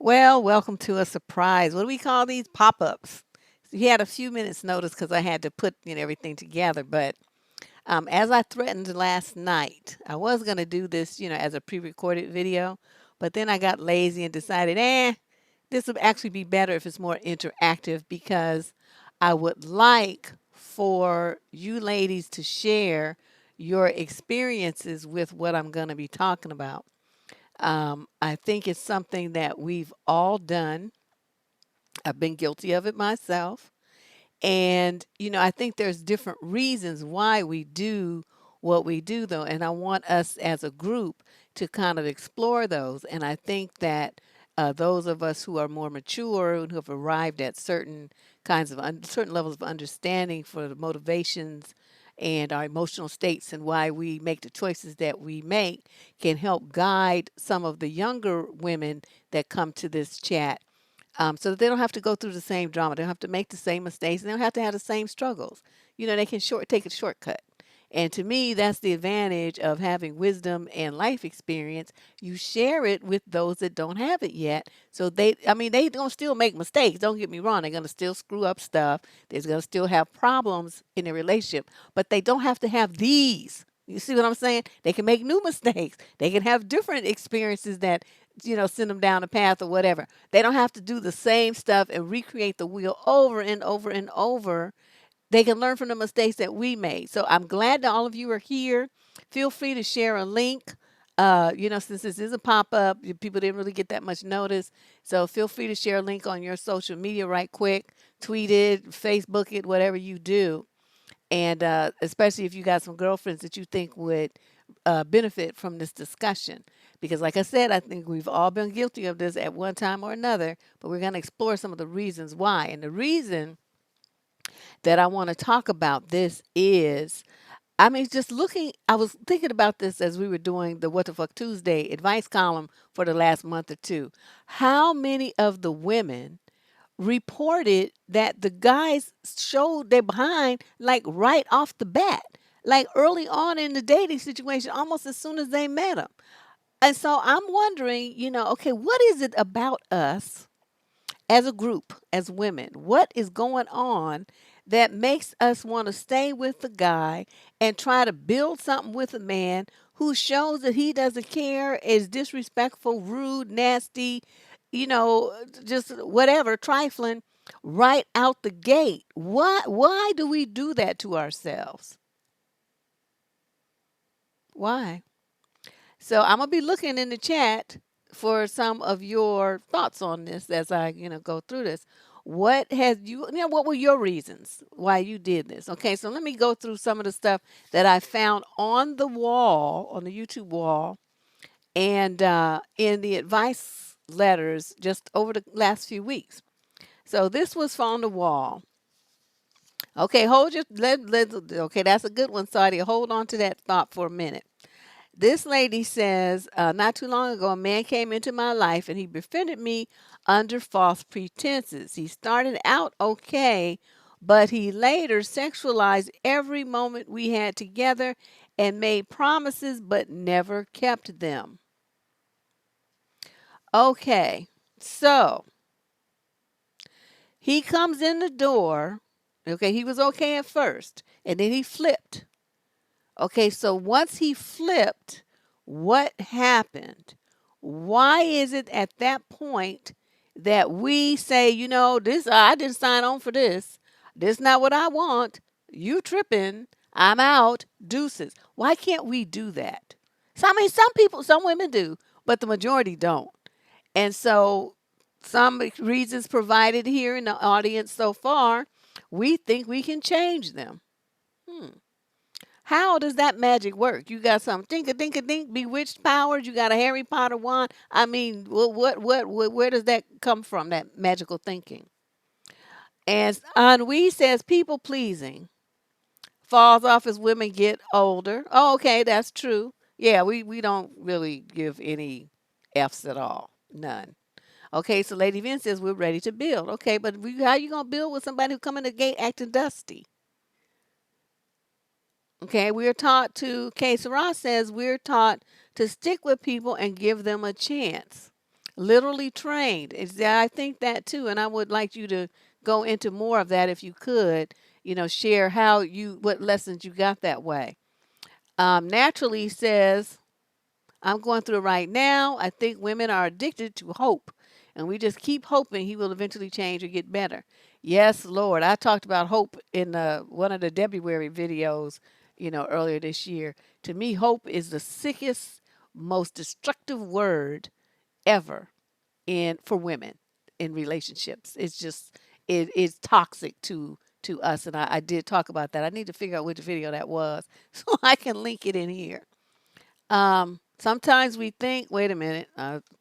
Well, welcome to a surprise. What do we call these pop-ups? He had a few minutes notice because I had to put everything together. But as I threatened last night, I was going to do this, as a pre-recorded video. But then I got lazy and decided, this would actually be better if it's more interactive because I would like for you ladies to share your experiences with what I'm going to be talking about. I think it's something that we've all done. I've been guilty of it myself. And, I think there's different reasons why we do what we do, though. And I want us as a group to kind of explore those. And I think that those of us who are more mature and who have arrived at certain kinds of certain levels of understanding for the motivations and our emotional states and why we make the choices that we make can help guide some of the younger women that come to this chat, so that they don't have to go through the same drama. They don't have to make the same mistakes. They don't have to have the same struggles. They can take a shortcut. And to me, that's the advantage of having wisdom and life experience. You share it with those that don't have it yet. So they going to still make mistakes. Don't get me wrong. They're going to still screw up stuff. They're going to still have problems in their relationship, but they don't have to have these. You see what I'm saying? They can make new mistakes. They can have different experiences that, send them down a path or whatever. They don't have to do the same stuff and recreate the wheel over and over and over. They can learn from the mistakes that we made. So I'm glad that all of you are here. Feel free to share a link. Since this is a pop up, people didn't really get that much notice. So feel free to share a link on your social media right quick. Tweet it, Facebook it, whatever you do. And especially if you got some girlfriends that you think would benefit from this discussion. Because, like I said, I think we've all been guilty of this at one time or another, but we're going to explore some of the reasons why. And the reason that I want to talk about this is, I was thinking about this as we were doing the What the Fuck Tuesday advice column for the last month or two. How many of the women reported that the guys showed their behind like right off the bat, like early on in the dating situation, almost as soon as they met them? And so I'm wondering, okay, what is it about us as a group, as women? What is going on that makes us want to stay with the guy and try to build something with a man who shows that he doesn't care, is disrespectful, rude, nasty, just whatever, trifling right out the gate? Why do we do that to ourselves? Why? So I'm gonna be looking in the chat for some of your thoughts on this as I, go through this. What were your reasons why you did this? Okay, so let me go through some of the stuff that I found on the wall, on the YouTube wall, and in the advice letters just over the last few weeks. So this was on the wall. Okay, okay, that's a good one, Sadia. Hold on to that thought for a minute. This lady says, not too long ago, a man came into my life and he befriended me under false pretenses. He started out okay, but he later sexualized every moment we had together and made promises but never kept them. Okay, so he comes in the door. Okay, he was okay at first, and then he flipped. Okay, so once he flipped, what happened? Why is it at that point that we say, this I didn't sign on for this. This not what I want. You tripping. I'm out. Deuces. Why can't we do that? So I mean, some women do, but the majority don't. And so some reasons provided here in the audience so far, we think we can change them. Hmm. How does that magic work? You got some think a dink a dink bewitched powers. You got a Harry Potter wand. I mean, where does that come from? That magical thinking. And Ennui says people pleasing falls off as women get older. Oh, okay, that's true. Yeah, we don't really give any F's at all. None. Okay, so Lady Vin says we're ready to build. Okay, but how you gonna build with somebody who come in the gate acting dusty? Okay, we're taught to, K. Sarah says we're taught to stick with people and give them a chance. Literally trained. I think that too, and I would like you to go into more of that if you could. Share what lessons you got that way. Naturally says, I'm going through it right now. I think women are addicted to hope, and we just keep hoping he will eventually change or get better. Yes, Lord. I talked about hope in one of the February videos, earlier this year. To me, hope is the sickest, most destructive word ever in for women in relationships. It's just it is toxic to us, and I did talk about that. I need to figure out which video that was so I can link it in here. Sometimes we think, wait a minute,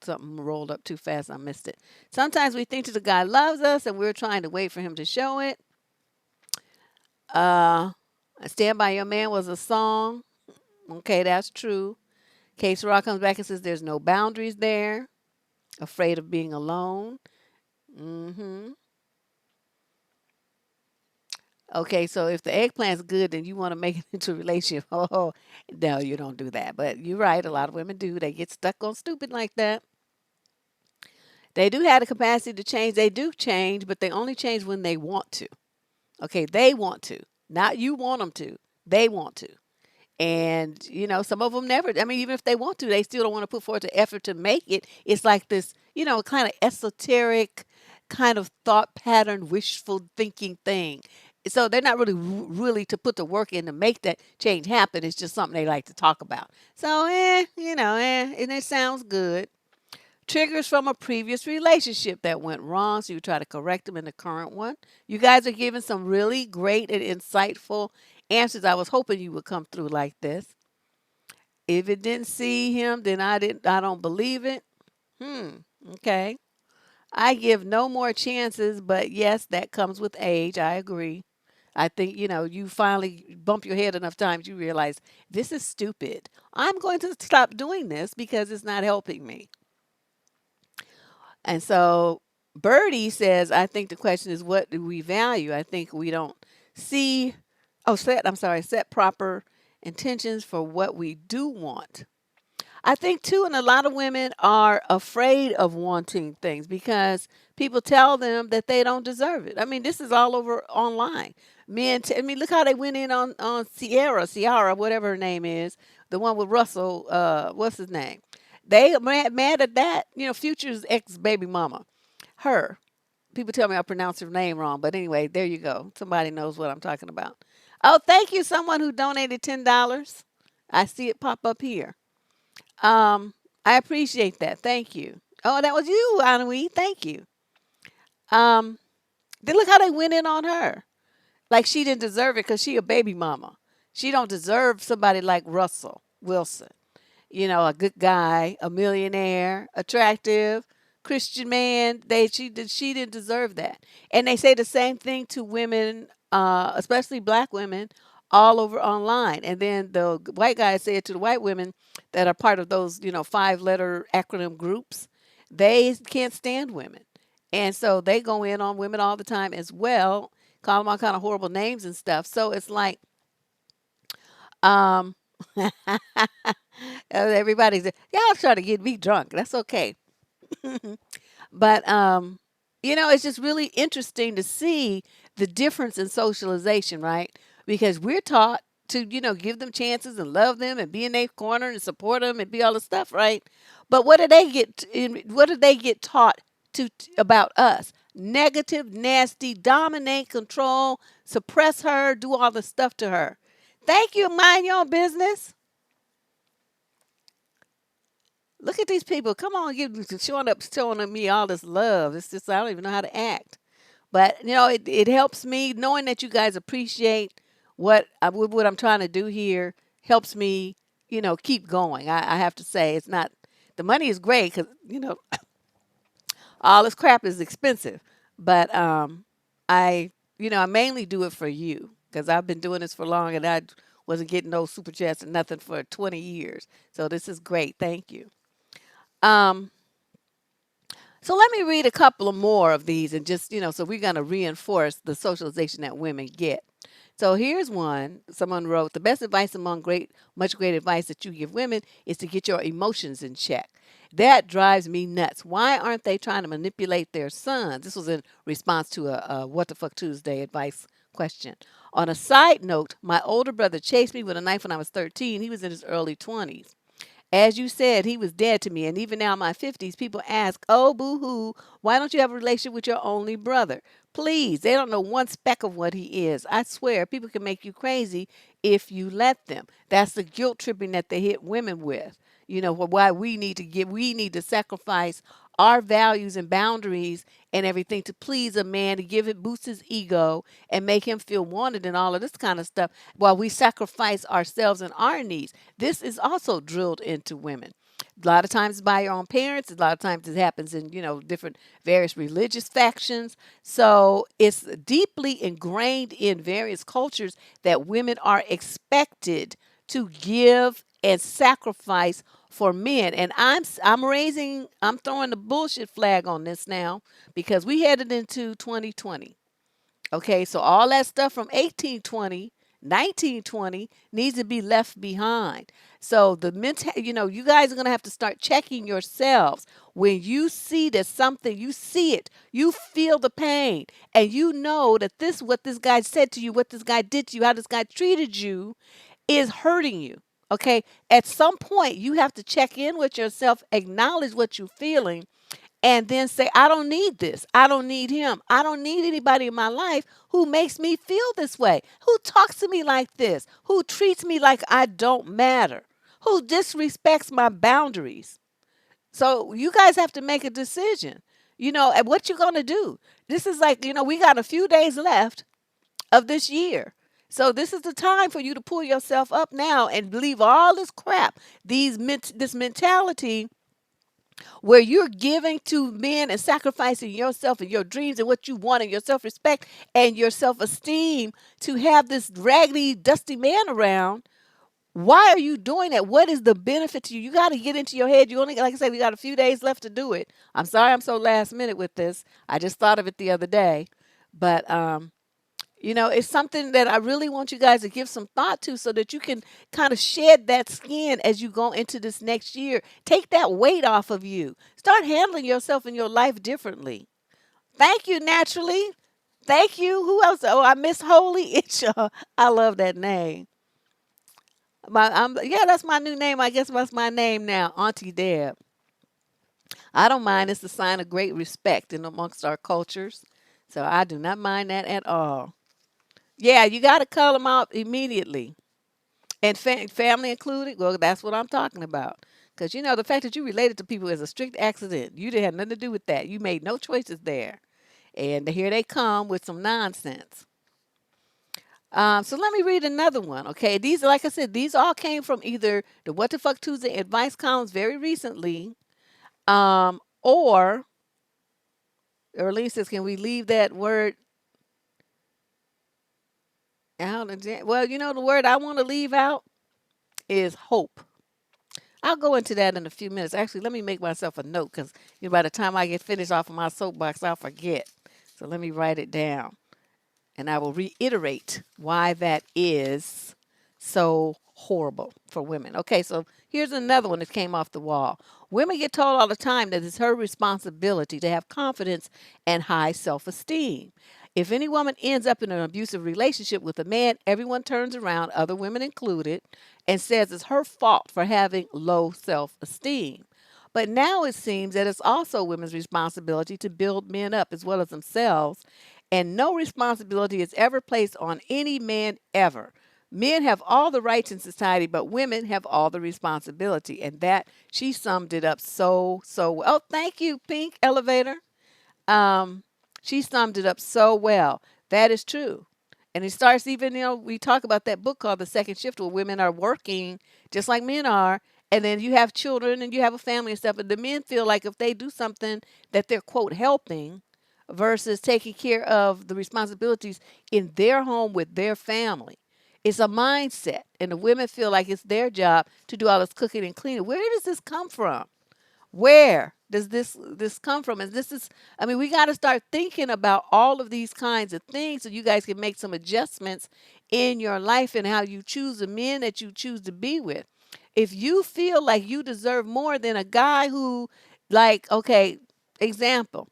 something rolled up too fast. I missed it. Sometimes we think that the guy loves us and we're trying to wait for him to show it. Uh, Stand by Your Man was a song. Okay, that's true. Case Rock comes back and says there's no boundaries there. Afraid of being alone. hmm Okay, so if the eggplant's good, then you want to make it into a relationship. Oh, no, you don't do that. But you're right. A lot of women do. They get stuck on stupid like that. They do have the capacity to change. They do change, but they only change when they want to. Okay, they want to. Not you want them to. They want to. And, some of them never, I mean, even if they want to, they still don't want to put forth the effort to make it. It's like this, kind of esoteric, kind of thought pattern, wishful thinking thing. So they're not really to put the work in to make that change happen. It's just something they like to talk about. So, and it sounds good. Triggers from a previous relationship that went wrong, so you try to correct them in the current one. You guys are giving some really great and insightful answers. I was hoping you would come through like this. If it didn't see him, then I don't believe it. Hmm. Okay. I give no more chances, but yes, that comes with age. I agree. I think, you finally bump your head enough times you realize this is stupid. I'm going to stop doing this because it's not helping me. And so Birdie says, I think the question is, what do we value? I think we don't see, set proper intentions for what we do want. I think too, and a lot of women are afraid of wanting things because people tell them that they don't deserve it. I mean, this is all over online. Look how they went in on Ciara, whatever her name is, the one with Russell. What's his name? They are mad at that. Future's ex baby mama, her. People tell me I pronounce her name wrong, but anyway, there you go. Somebody knows what I'm talking about. Oh, thank you, someone who donated $10. I see it pop up here. Um, I appreciate that. Thank you. Oh, that was you, Anui. Thank you. Um, then look how they went in on her. Like she didn't deserve it because she a baby mama. She don't deserve somebody like Russell Wilson. A good guy, a millionaire, attractive, Christian man. She didn't deserve that. And they say the same thing to women, especially black women, all over online. And then the white guy said to the white women that are part of those, 5-letter acronym groups, they can't stand women. And so they go in on women all the time as well, call them all kind of horrible names and stuff. So it's like, um, everybody's y'all trying to get me drunk. That's okay. But it's just really interesting to see the difference in socialization, right? Because we're taught to, give them chances and love them and be in their corner and support them and be all the stuff, right? But what do they get taught about us? Negative, nasty, dominate, control, suppress her, do all the stuff to her. Thank you, mind your own business. Look at these people. Come on, showing me all this love. It's just I don't even know how to act. But it helps me knowing that you guys appreciate what I'm trying to do here. Helps me, keep going. I have to say it's not the money is great because all this crap is expensive. But I mainly do it for you because I've been doing this for long and I wasn't getting no super chats and nothing for 20 years. So this is great. Thank you. Um, so let me read a couple of more of these and just, so we're going to reinforce the socialization that women get. So here's one. Someone wrote, the best advice among much great advice that you give women is to get your emotions in check. That drives me nuts. Why aren't they trying to manipulate their sons? This was in response to a What the Fuck Tuesday advice question. On a side note, my older brother chased me with a knife when I was 13. He was in his early 20s. As you said, he was dead to me. And even now in my 50s, people ask, oh, boo hoo, why don't you have a relationship with your only brother? Please, they don't know one speck of what he is. I swear, people can make you crazy if you let them. That's the guilt tripping that they hit women with. You know, why we need to sacrifice our values and boundaries and everything to please a man, to give it, boost his ego and make him feel wanted and all of this kind of stuff while we sacrifice ourselves and our needs. This is also drilled into women. A lot of times by your own parents, a lot of times it happens in, different various religious factions. So it's deeply ingrained in various cultures that women are expected to give and sacrifice for men. And I'm throwing the bullshit flag on this now because we headed into 2020. Okay, so all that stuff from 1820, 1920 needs to be left behind. So you guys are going to have to start checking yourselves. When you see that something, you see it, you feel the pain, and you know that what this guy said to you, what this guy did to you, how this guy treated you is hurting you. Okay, at some point, you have to check in with yourself, acknowledge what you're feeling, and then say, I don't need this. I don't need him. I don't need anybody in my life who makes me feel this way, who talks to me like this, who treats me like I don't matter, who disrespects my boundaries. So you guys have to make a decision, and what you're going to do. This is like, we got a few days left of this year. So this is the time for you to pull yourself up now and leave all this crap, this mentality where you're giving to men and sacrificing yourself and your dreams and what you want and your self-respect and your self-esteem to have this raggedy, dusty man around. Why are you doing that? What is the benefit to you? You got to get into your head. You only, like I said, we got a few days left to do it. I'm sorry I'm so last minute with this. I just thought of it the other day. But it's something that I really want you guys to give some thought to so that you can kind of shed that skin as you go into this next year. Take that weight off of you. Start handling yourself and your life differently. Thank you, Naturally. Thank you. Who else? Oh, I miss Holy Itcha. I love that name. Yeah, that's my new name. I guess that's my name now, Auntie Deb. I don't mind. It's a sign of great respect in amongst our cultures. So I do not mind that at all. Yeah, you got to call them out immediately. And family included, well, that's what I'm talking about. Because, the fact that you related to people is a strict accident. You didn't have nothing to do with that. You made no choices there. And here they come with some nonsense. So let me read another one. Okay, these, like I said, these all came from either the What the Fuck Tuesday advice columns very recently, or Erlene says, can we leave that word out? Well, the word I want to leave out is hope. I'll go into that in a few minutes. Actually, let me make myself a note because by the time I get finished off of my soapbox, I'll forget. So let me write it down. And I will reiterate why that is so horrible for women. Okay, so here's another one that came off the wall. Women get told all the time that it's her responsibility to have confidence and high self-esteem. If any woman ends up in an abusive relationship with a man, everyone turns around, other women included, and says it's her fault for having low self-esteem. But now it seems that it's also women's responsibility to build men up as well as themselves, and no responsibility is ever placed on any man ever. Men have all the rights in society, but women have all the responsibility. And that, she summed it up so well. Oh, thank you, Pink Elevator. Um, she summed it up so well. That is true. And it starts even, we talk about that book called The Second Shift, where women are working just like men are. And then you have children and you have a family and stuff. And the men feel like if they do something that they're, quote, helping versus taking care of the responsibilities in their home with their family. It's a mindset. And the women feel like it's their job to do all this cooking and cleaning. Where does this come from? Where? does this come from? And this is, I mean, we got to start thinking about all of these kinds of things so you guys can make some adjustments in your life and how you choose the men that you choose to be with. If you feel like you deserve more than a guy who, like, okay, example,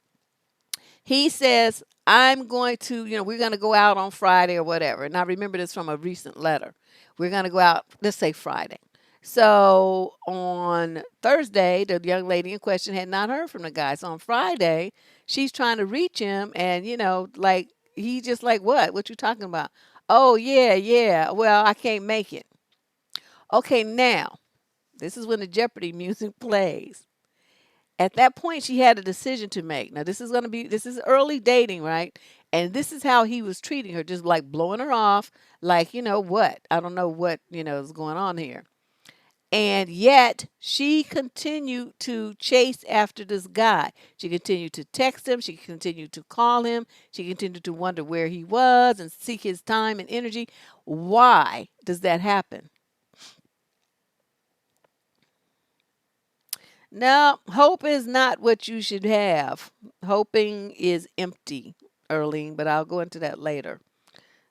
he says, I'm going to, we're going to go out on Friday or whatever. And I remember this from a recent letter. We're going to go out, let's say Friday. So on Thursday, the young lady in question had not heard from the guy. So on Friday, she's trying to reach him. And, like, he just like, what? What you talking about? Oh, yeah, yeah. Well, I can't make it. Okay, now, this is when the Jeopardy music plays. At that point, she had a decision to make. Now, this is early dating, right? And this is how he was treating her, just like blowing her off, like, what? I don't know what, is going on here. And yet, she continued to chase after this guy. She continued to text him. She continued to call him. She continued to wonder where he was and seek his time and energy. Why does that happen? No, hope is not what you should have. Hoping is empty, Erling, but I'll go into that later.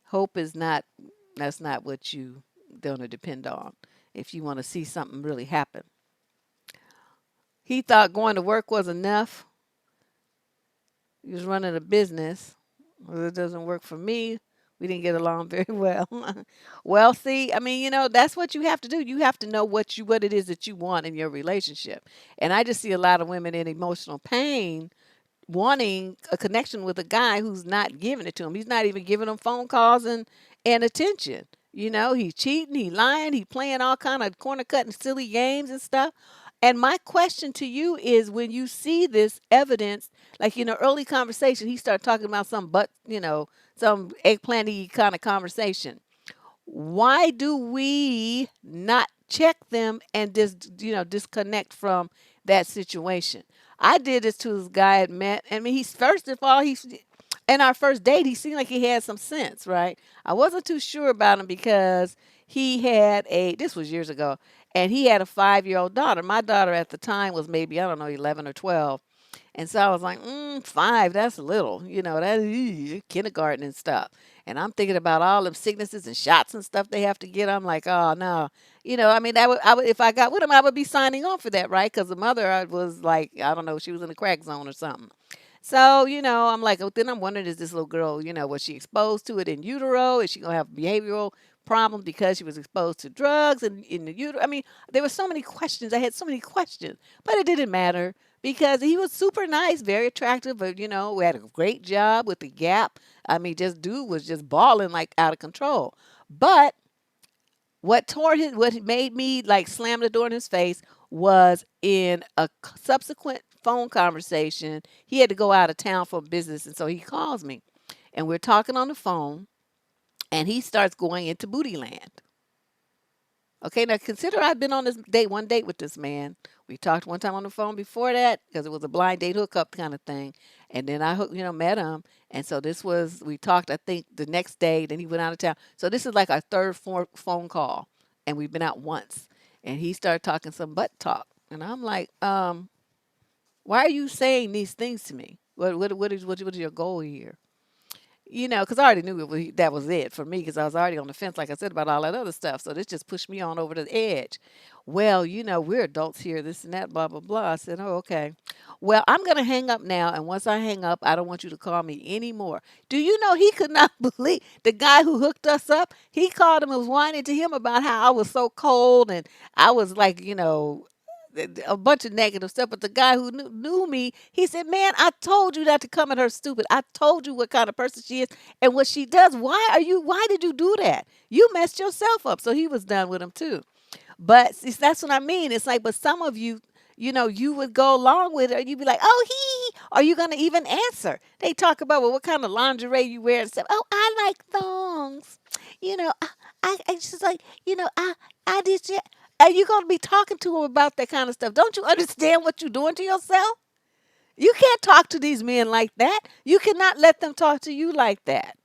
Hope is not, that's not what you going to depend on if you want to see something really happen. He thought going to work was enough. He was running a business. Well, it doesn't work for me. We didn't get along very well. Well, see, I mean, that's what you have to do. You have to know what it is that you want in your relationship. And I just see a lot of women in emotional pain wanting a connection with a guy who's not giving it to him. He's not even giving them phone calls and attention. He's cheating, he lying, he playing all kind of corner cutting silly games and stuff. And my question to you is when you see this evidence, like early conversation, he started talking about some eggplanty kind of conversation. Why do we not check them and disconnect from that situation? I did this to this guy I had met. I mean, he's first of all, he's in our first date, he seemed like he had some sense, right? I wasn't too sure about him because this was years ago, and he had a 5-year-old daughter. My daughter at the time was maybe, I don't know, 11 or 12. And so I was like, 5, that's little, that kindergarten and stuff. And I'm thinking about all them sicknesses and shots and stuff they have to get. I'm like, oh no, I mean, I would, if I got with him, I would be signing on for that, right? Because the mother was like, I don't know, she was in the crack zone or something. So, I'm like, oh, then I'm wondering, is this little girl, was she exposed to it in utero? Is she going to have behavioral problems because she was exposed to drugs and in the utero? I mean, there were so many questions. I had so many questions, but it didn't matter because he was super nice, very attractive, but, we had a great job with the Gap. I mean, just dude was just balling like out of control. But what made me like slam the door in his face was in a subsequent phone conversation. He had to go out of town for business, and so he calls me, and we're talking on the phone, and he starts going into booty land. Okay, now consider I've been on one date with this man. We talked one time on the phone before that because it was a blind date hookup kind of thing, and then met him, and so we talked. I think the next day, then he went out of town. So this is like our third phone call, and we've been out once, and he started talking some butt talk, and I'm like, why are you saying these things to me? What is your goal here? Because I already knew that was it for me because I was already on the fence, like I said, about all that other stuff. So this just pushed me on over the edge. Well, we're adults here, this and that, blah, blah, blah. I said, oh, okay. Well, I'm going to hang up now. And once I hang up, I don't want you to call me anymore. Do you know he could not believe the guy who hooked us up? He called him and was whining to him about how I was so cold and I was like, a bunch of negative stuff. But the guy who knew me, he said, man, I told you not to come at her stupid. I told you what kind of person she is and what she does. Why did you do that? You messed yourself up. So he was done with him too. But see, that's what I mean. It's like, but some of you, you would go along with it. You'd be like, oh, are you going to even answer? They talk about, well, what kind of lingerie you wear and stuff. Oh, I like thongs. I just like, I did. Are you going to be talking to him about that kind of stuff? Don't you understand what you're doing to yourself? You can't talk to these men like that. You cannot let them talk to you like that.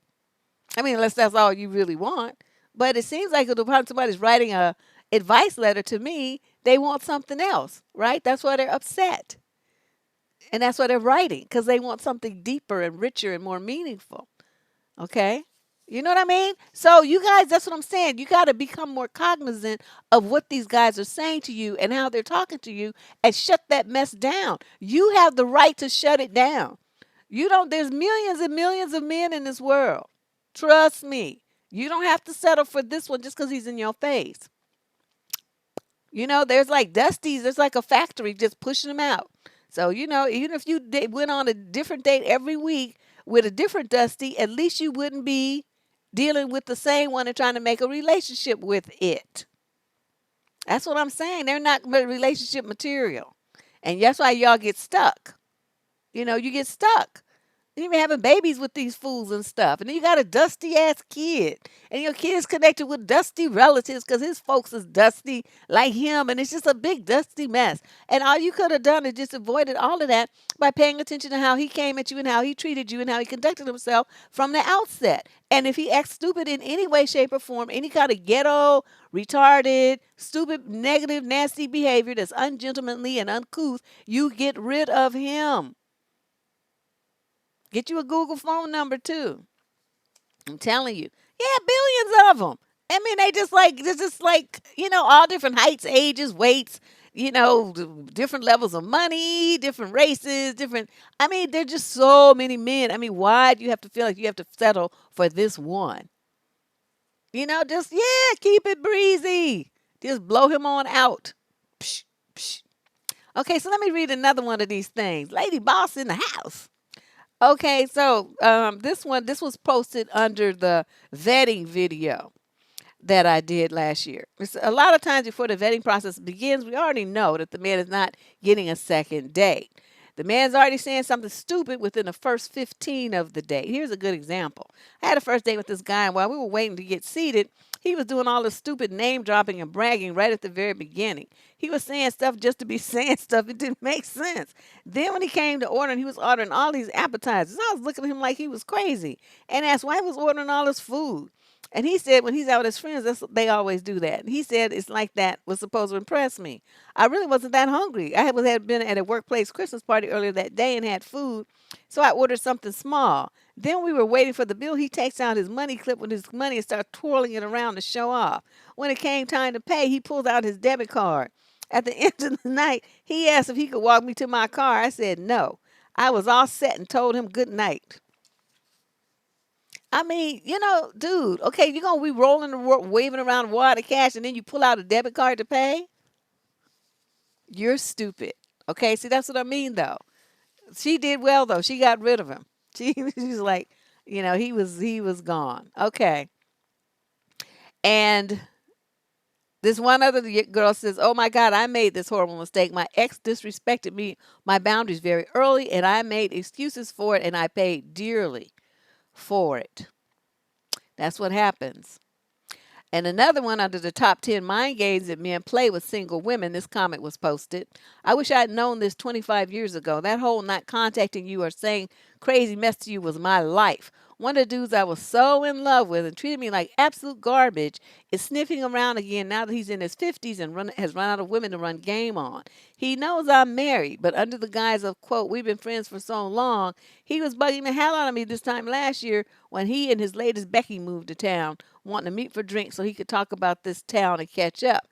I mean, unless that's all you really want. But it seems like the time somebody's writing a advice letter to me, they want something else, right? That's why they're upset. And that's why they're writing, because they want something deeper and richer and more meaningful. Okay. You know what I mean? So, you guys, that's what I'm saying. You got to become more cognizant of what these guys are saying to you and how they're talking to you and shut that mess down. You have the right to shut it down. You don't, there's millions and millions of men in this world. Trust me. You don't have to settle for this one just because he's in your face. There's like Dusties, there's like a factory just pushing them out. So, even if you went on a different date every week with a different Dusty, at least you wouldn't be dealing with the same one and trying to make a relationship with it. That's what I'm saying. They're not relationship material. And that's why y'all get stuck. You get stuck. You be having babies with these fools and stuff. And then you got a dusty ass kid. And your kid's connected with dusty relatives because his folks is dusty like him. And it's just a big dusty mess. And all you could have done is just avoided all of that by paying attention to how he came at you and how he treated you and how he conducted himself from the outset. And if he acts stupid in any way, shape, or form, any kind of ghetto, retarded, stupid, negative, nasty behavior that's ungentlemanly and uncouth, you get rid of him. Get you a Google phone number too. I'm telling you. Yeah, billions of them. I mean, they're just like, all different heights, ages, weights, different levels of money, different races, I mean, there's just so many men. I mean, why do you have to feel like you have to settle for this one? Just, yeah, keep it breezy. Just blow him on out. Psh, psh. Okay, so let me read another one of these things. Lady Boss in the house. Okay, so this was posted under the vetting video that I did last year. A lot of times before the vetting process begins, we already know that the man is not getting a second date. The man's already saying something stupid within the first 15 of the date. Here's a good example. I had a first date with this guy, and while we were waiting to get seated, he was doing all this stupid name dropping and bragging right at the very beginning. He was saying stuff just to be saying stuff. It didn't make sense. Then when he came to ordering, he was ordering all these appetizers. I was looking at him like he was crazy and asked why he was ordering all this food. And he said when he's out with his friends, they always do that. And he said it's like that was supposed to impress me. I really wasn't that hungry. Had been at a workplace Christmas party earlier that day and had food, so I ordered something small. Then we were waiting for the bill. He takes out his money clip with his money and starts twirling it around to show off. When it came time to pay, he pulls out his debit card. At the end of the night, he asked if he could walk me to my car. I said no. I was all set and told him good night. I mean, dude, okay, you're going to be rolling waving around water cash and then you pull out a debit card to pay? You're stupid. Okay, see, that's what I mean, though. She did well, though. She got rid of him. She's like, he was gone. Okay. And this one other girl says, oh my God, I made this horrible mistake. My ex disrespected me, my boundaries very early, and I made excuses for it, and I paid dearly for it. That's what happens. And another one under the top 10 mind games that men play with single women. This comment was posted. I wish I had known this 25 years ago. That whole not contacting you or saying crazy mess to you was my life. One of the dudes I was so in love with and treated me like absolute garbage is sniffing around again now that he's in his 50s and has run out of women to run game on. He knows I'm married, but under the guise of, quote, we've been friends for so long, he was bugging the hell out of me this time last year when he and his latest Becky moved to town, wanting to meet for drinks so he could talk about this town and catch up.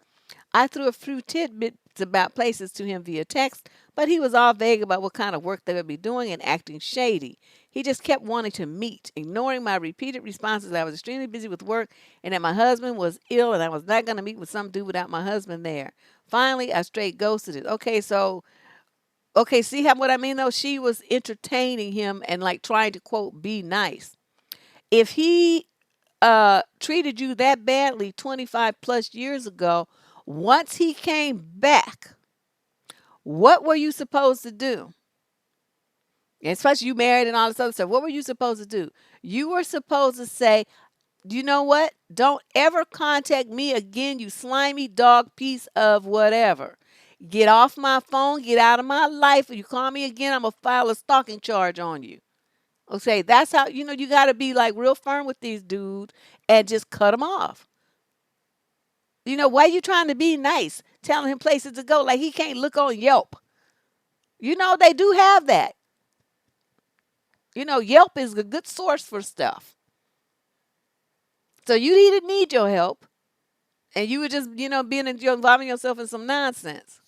I threw a few tidbits about places to him via text, but he was all vague about what kind of work they would be doing and acting shady. He just kept wanting to meet, ignoring my repeated responses that I was extremely busy with work and that my husband was ill and I was not going to meet with some dude without my husband there. Finally, I straight ghosted it. Okay, see what I mean though? She was entertaining him and like trying to, quote, be nice. If he treated you that badly 25 plus years ago, once he came back, what were you supposed to do? And especially you married and all this other stuff. What were you supposed to do? You were supposed to say, you know what? Don't ever contact me again, you slimy dog piece of whatever. Get off my phone. Get out of my life. If you call me again, I'm going to file a stalking charge on you. Okay, that's how, you got to be like real firm with these dudes and just cut them off. Why are you trying to be nice? Telling him places to go like he can't look on Yelp. They do have that. Yelp is a good source for stuff. So you didn't need your help, and you were just, involving yourself in some nonsense.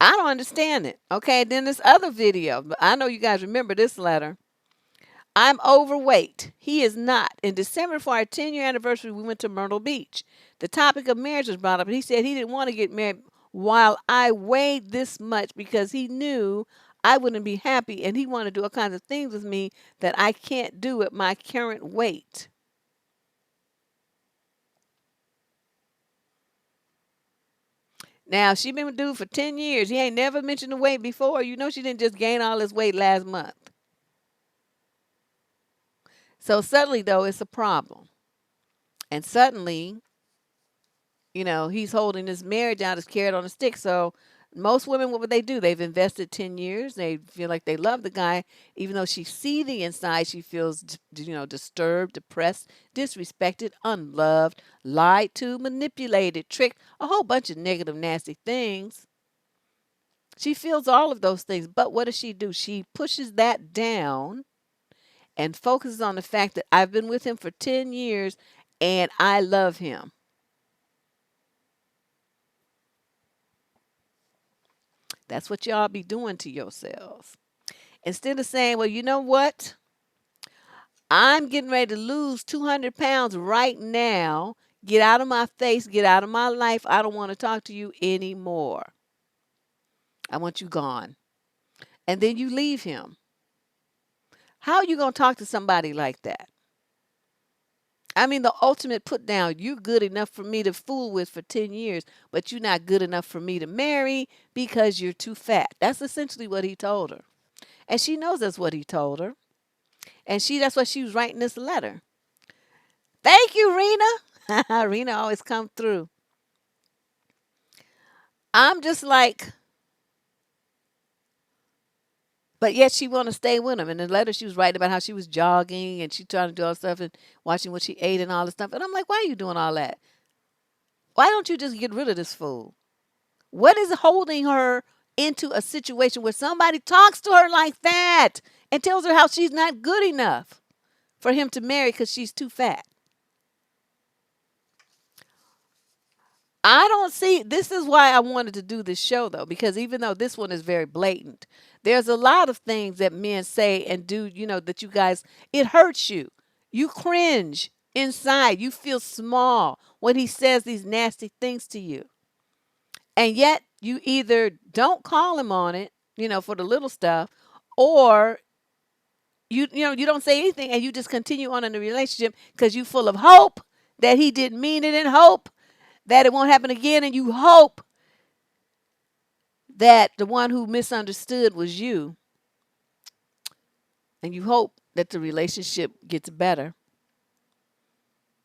I don't understand it. Okay, then this other video. I know you guys remember this letter. I'm overweight. He is not. In December for our 10-year anniversary, we went to Myrtle Beach. The topic of marriage was brought up, and he said he didn't want to get married while I weighed this much because he knew I wouldn't be happy, and he wanted to do all kinds of things with me that I can't do at my current weight. Now, she been with dude for 10 years. He ain't never mentioned the weight before. She didn't just gain all this weight last month. So suddenly, though, it's a problem. And suddenly, he's holding his marriage out as carrot on a stick. So most women, what would they do? They've invested 10 years. They feel like they love the guy. Even though she's seething inside, she feels, disturbed, depressed, disrespected, unloved, lied to, manipulated, tricked, a whole bunch of negative, nasty things. She feels all of those things. But what does she do? She pushes that down and focuses on the fact that I've been with him for 10 years and I love him. That's what y'all be doing to yourselves. Instead of saying, well, you know what? I'm getting ready to lose 200 pounds right now. Get out of my face. Get out of my life. I don't want to talk to you anymore. I want you gone. And then you leave him. How are you going to talk to somebody like that? I mean, the ultimate put down. You're good enough for me to fool with for 10 years, but you're not good enough for me to marry because you're too fat. That's essentially what he told her. And she knows that's what he told her. And that's why she was writing this letter. Thank you, Rena. Rena always come through. I'm just like, but yet she want to stay with him. In the letter, she was writing about how she was jogging and she trying to do all this stuff and watching what she ate and all this stuff. And I'm like, why are you doing all that? Why don't you just get rid of this fool? What is holding her into a situation where somebody talks to her like that and tells her how she's not good enough for him to marry because she's too fat? I don't see, this is why I wanted to do this show though, because even though this one is very blatant, there's a lot of things that men say and do, that you guys, it hurts you. You cringe inside. You feel small when he says these nasty things to you. And yet you either don't call him on it, for the little stuff, or you don't say anything and you just continue on in the relationship because you're full of hope that he didn't mean it and hope that it won't happen again, and you hope that the one who misunderstood was you, and you hope that the relationship gets better,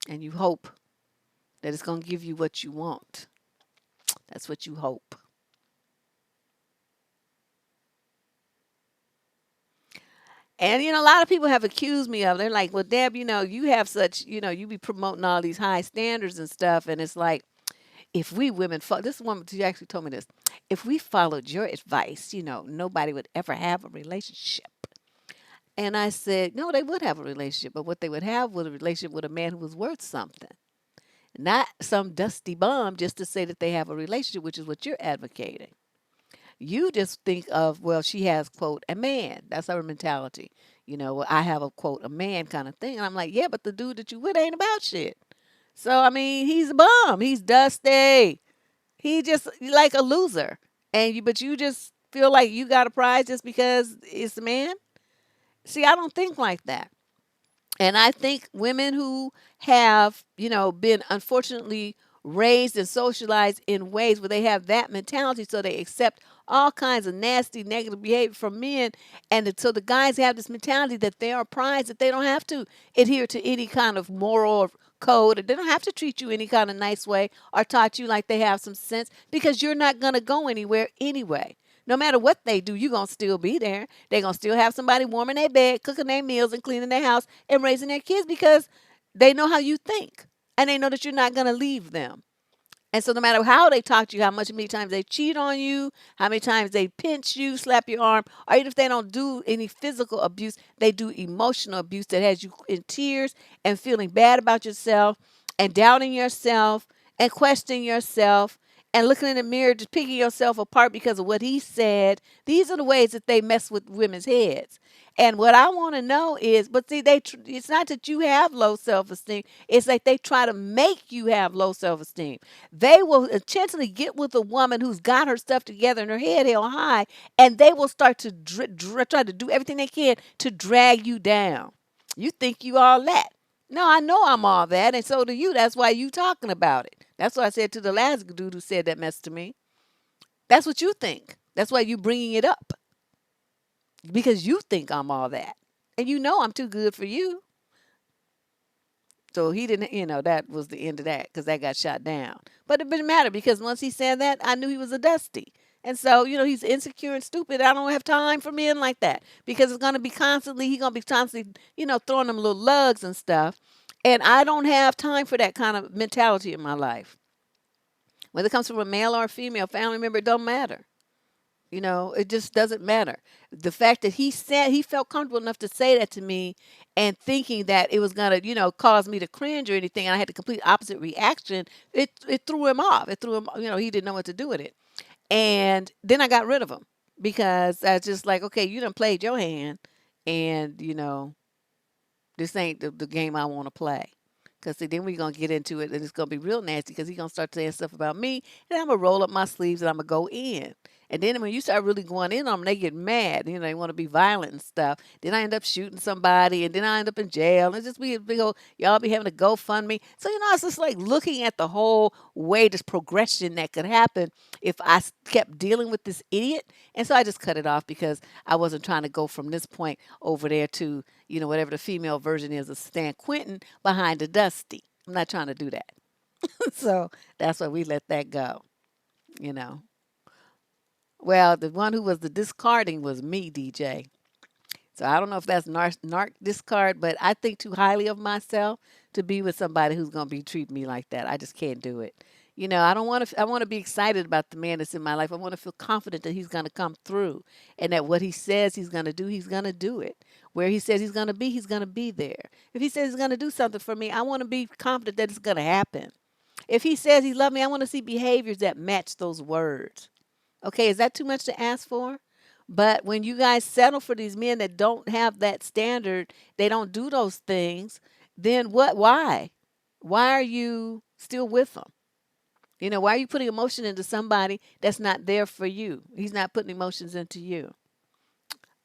and you hope that it's going to give you what you want. That's what you hope. And, a lot of people have accused me of, they're like, well, Deb, you have such, you be promoting all these high standards and stuff, and it's like, if we women, this woman, she actually told me this, if we followed your advice, nobody would ever have a relationship. And I said, no, they would have a relationship, but what they would have was a relationship with a man who was worth something. Not some dusty bum just to say that they have a relationship, which is what you're advocating. You just think of, well, she has, quote, a man. That's her mentality. Well, I have a, quote, a man kind of thing. And I'm like, yeah, but the dude that you with ain't about shit. So, I mean, he's a bum. He's dusty. He just like a loser. But you just feel like you got a prize just because it's a man? See, I don't think like that. And I think women who have, been unfortunately raised and socialized in ways where they have that mentality, so they accept all kinds of nasty, negative behavior from men. So the guys have this mentality that they are prized, that they don't have to adhere to any kind of moral code, or they don't have to treat you any kind of nice way or talk to you like they have some sense, because you're not going to go anywhere anyway. No matter what they do, you're going to still be there. They're going to still have somebody warming their bed, cooking their meals, and cleaning their house and raising their kids because they know how you think. And they know that you're not going to leave them. And so no matter how they talk to you, how much many times they cheat on you, how many times they pinch you, slap your arm, or even if they don't do any physical abuse, they do emotional abuse that has you in tears and feeling bad about yourself and doubting yourself and questioning yourself and looking in the mirror, just picking yourself apart because of what he said. These are the ways that they mess with women's heads. And what I want to know is, but see, it's not that you have low self esteem. It's like they try to make you have low self esteem. They will intentionally get with a woman who's got her stuff together and her head held high, and they will start to try to do everything they can to drag you down. You think you all that. No, I know I'm all that, and so do you. That's why you talking about it. That's what I said to the last dude who said that mess to me. That's what you think. That's why you bringing it up because you think I'm all that, and you know I'm too good for you. So he didn't, that was the end of that because that got shot down. But it didn't matter because once he said that, I knew he was a dusty. And so, he's insecure and stupid. I don't have time for men like that because it's going to be constantly, he's going to be constantly, throwing them little lugs and stuff. And I don't have time for that kind of mentality in my life. Whether it comes from a male or a female family member, it don't matter. It just doesn't matter. The fact that he said he felt comfortable enough to say that to me and thinking that it was going to, cause me to cringe or anything, and I had the complete opposite reaction, it threw him off. It threw him, he didn't know what to do with it. And then I got rid of him because I was just like, okay, you done played your hand and, this ain't the game I want to play. Because then we're going to get into it and it's going to be real nasty because he's going to start saying stuff about me and I'm going to roll up my sleeves and I'm going to go in. And then when you start really going in on them, they get mad. They want to be violent and stuff. Then I end up shooting somebody and then I end up in jail. And it's just be a big old, y'all be having to GoFundMe. So, it's just like looking at the whole way, this progression that could happen if I kept dealing with this idiot. And so I just cut it off because I wasn't trying to go from this point over there to, whatever the female version is of Stan Quentin behind the Dusty. I'm not trying to do that. So that's why we let that go, you know. Well, the one who was the discarding was me, DJ. So I don't know if that's narc discard, but I think too highly of myself to be with somebody who's going to be treating me like that. I just can't do it. I don't want to. I want to be excited about the man that's in my life. I want to feel confident that he's going to come through, and that what he says he's going to do it. Where he says he's going to be there. If he says he's going to do something for me, I want to be confident that it's going to happen. If he says he loves me, I want to see behaviors that match those words. Okay, is that too much to ask for? But when you guys settle for these men that don't have that standard, they don't do those things, then what? Why? Why are you still with them? Why are you putting emotion into somebody that's not there for you? He's not putting emotions into you.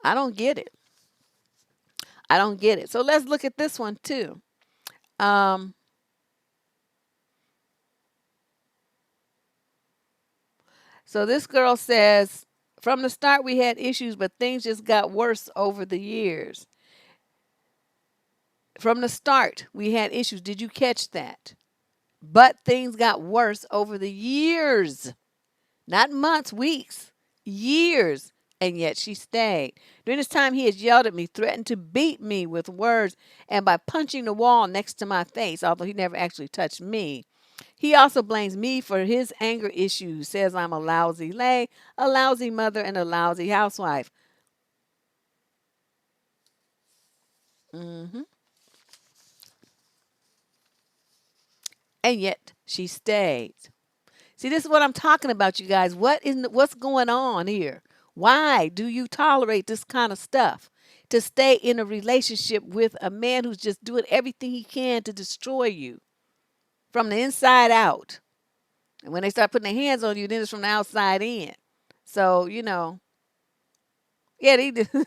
I don't get it. I don't get it. So let's look at this one too. Um, so this girl says, from the start we had issues, but things just got worse over the years. From the start we had issues. Did you catch that? But things got worse over the years. Not months, weeks, years. And yet she stayed. During this time, he has yelled at me, threatened to beat me with words, and by punching the wall next to my face, although he never actually touched me. He also blames me for his anger issues, says I'm a lousy lay, a lousy mother, and a lousy housewife. hmm And yet she stayed. See, this is what I'm talking about, you guys. What's going on here? Why do you tolerate this kind of stuff? To stay in a relationship with a man who's just doing everything he can to destroy you from the inside out. And when they start putting their hands on you, then it's from the outside in. So, yeah,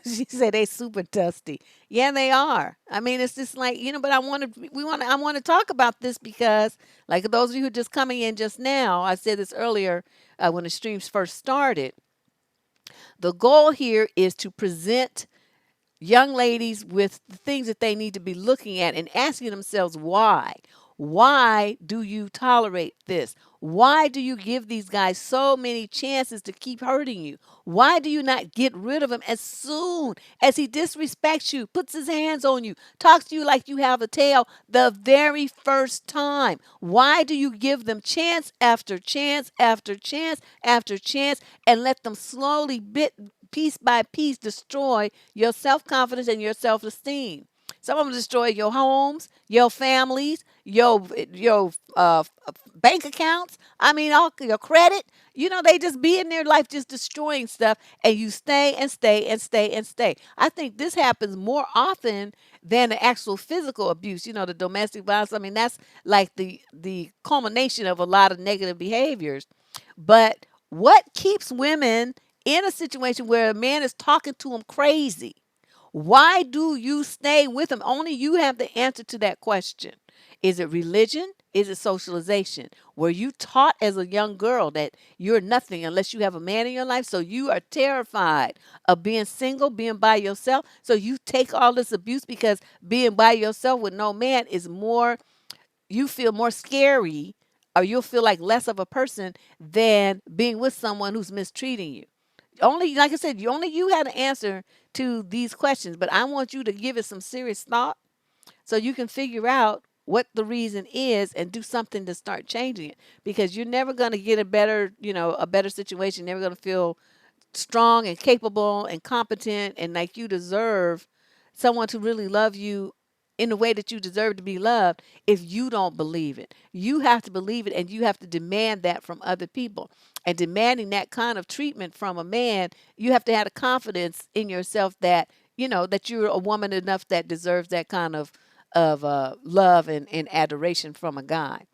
she said they super dusty. Yeah, they are. I mean, it's just like, but I want to talk about this because, like those of you who are just coming in just now, I said this earlier when the streams first started. The goal here is to present young ladies with the things that they need to be looking at and asking themselves why. Why do you tolerate this? Why do you give these guys so many chances to keep hurting you? Why do you not get rid of him as soon as he disrespects you, puts his hands on you, talks to you like you have a tail the very first time? Why do you give them chance after chance after chance after chance and let them slowly, piece by piece, destroy your self confidence and your self esteem? Some of them destroy your homes, your families, your bank accounts. I mean, all your credit. They just be in their life just destroying stuff, and you stay and stay and stay and stay. I think this happens more often than the actual physical abuse. The domestic violence. I mean, that's like the culmination of a lot of negative behaviors. But what keeps women in a situation where a man is talking to them crazy? Why do you stay with him? Only you have the answer to that question. Is it religion? Is it socialization? Were you taught as a young girl that you're nothing unless you have a man in your life? So you are terrified of being single, being by yourself. So you take all this abuse because being by yourself with no man is more, you feel more scary, or you'll feel like less of a person than being with someone who's mistreating you. Only, like I said, only you had an answer to these questions, but I want you to give it some serious thought so you can figure out what the reason is and do something to start changing it, because you're never going to get a better situation. You're never going to feel strong and capable and competent and like you deserve someone to really love you in the way that you deserve to be loved if you don't believe it. You have to believe it, and you have to demand that from other people. And demanding that kind of treatment from a man, you have to have the confidence in yourself that that you're a woman enough that deserves that kind of love and adoration from a guy.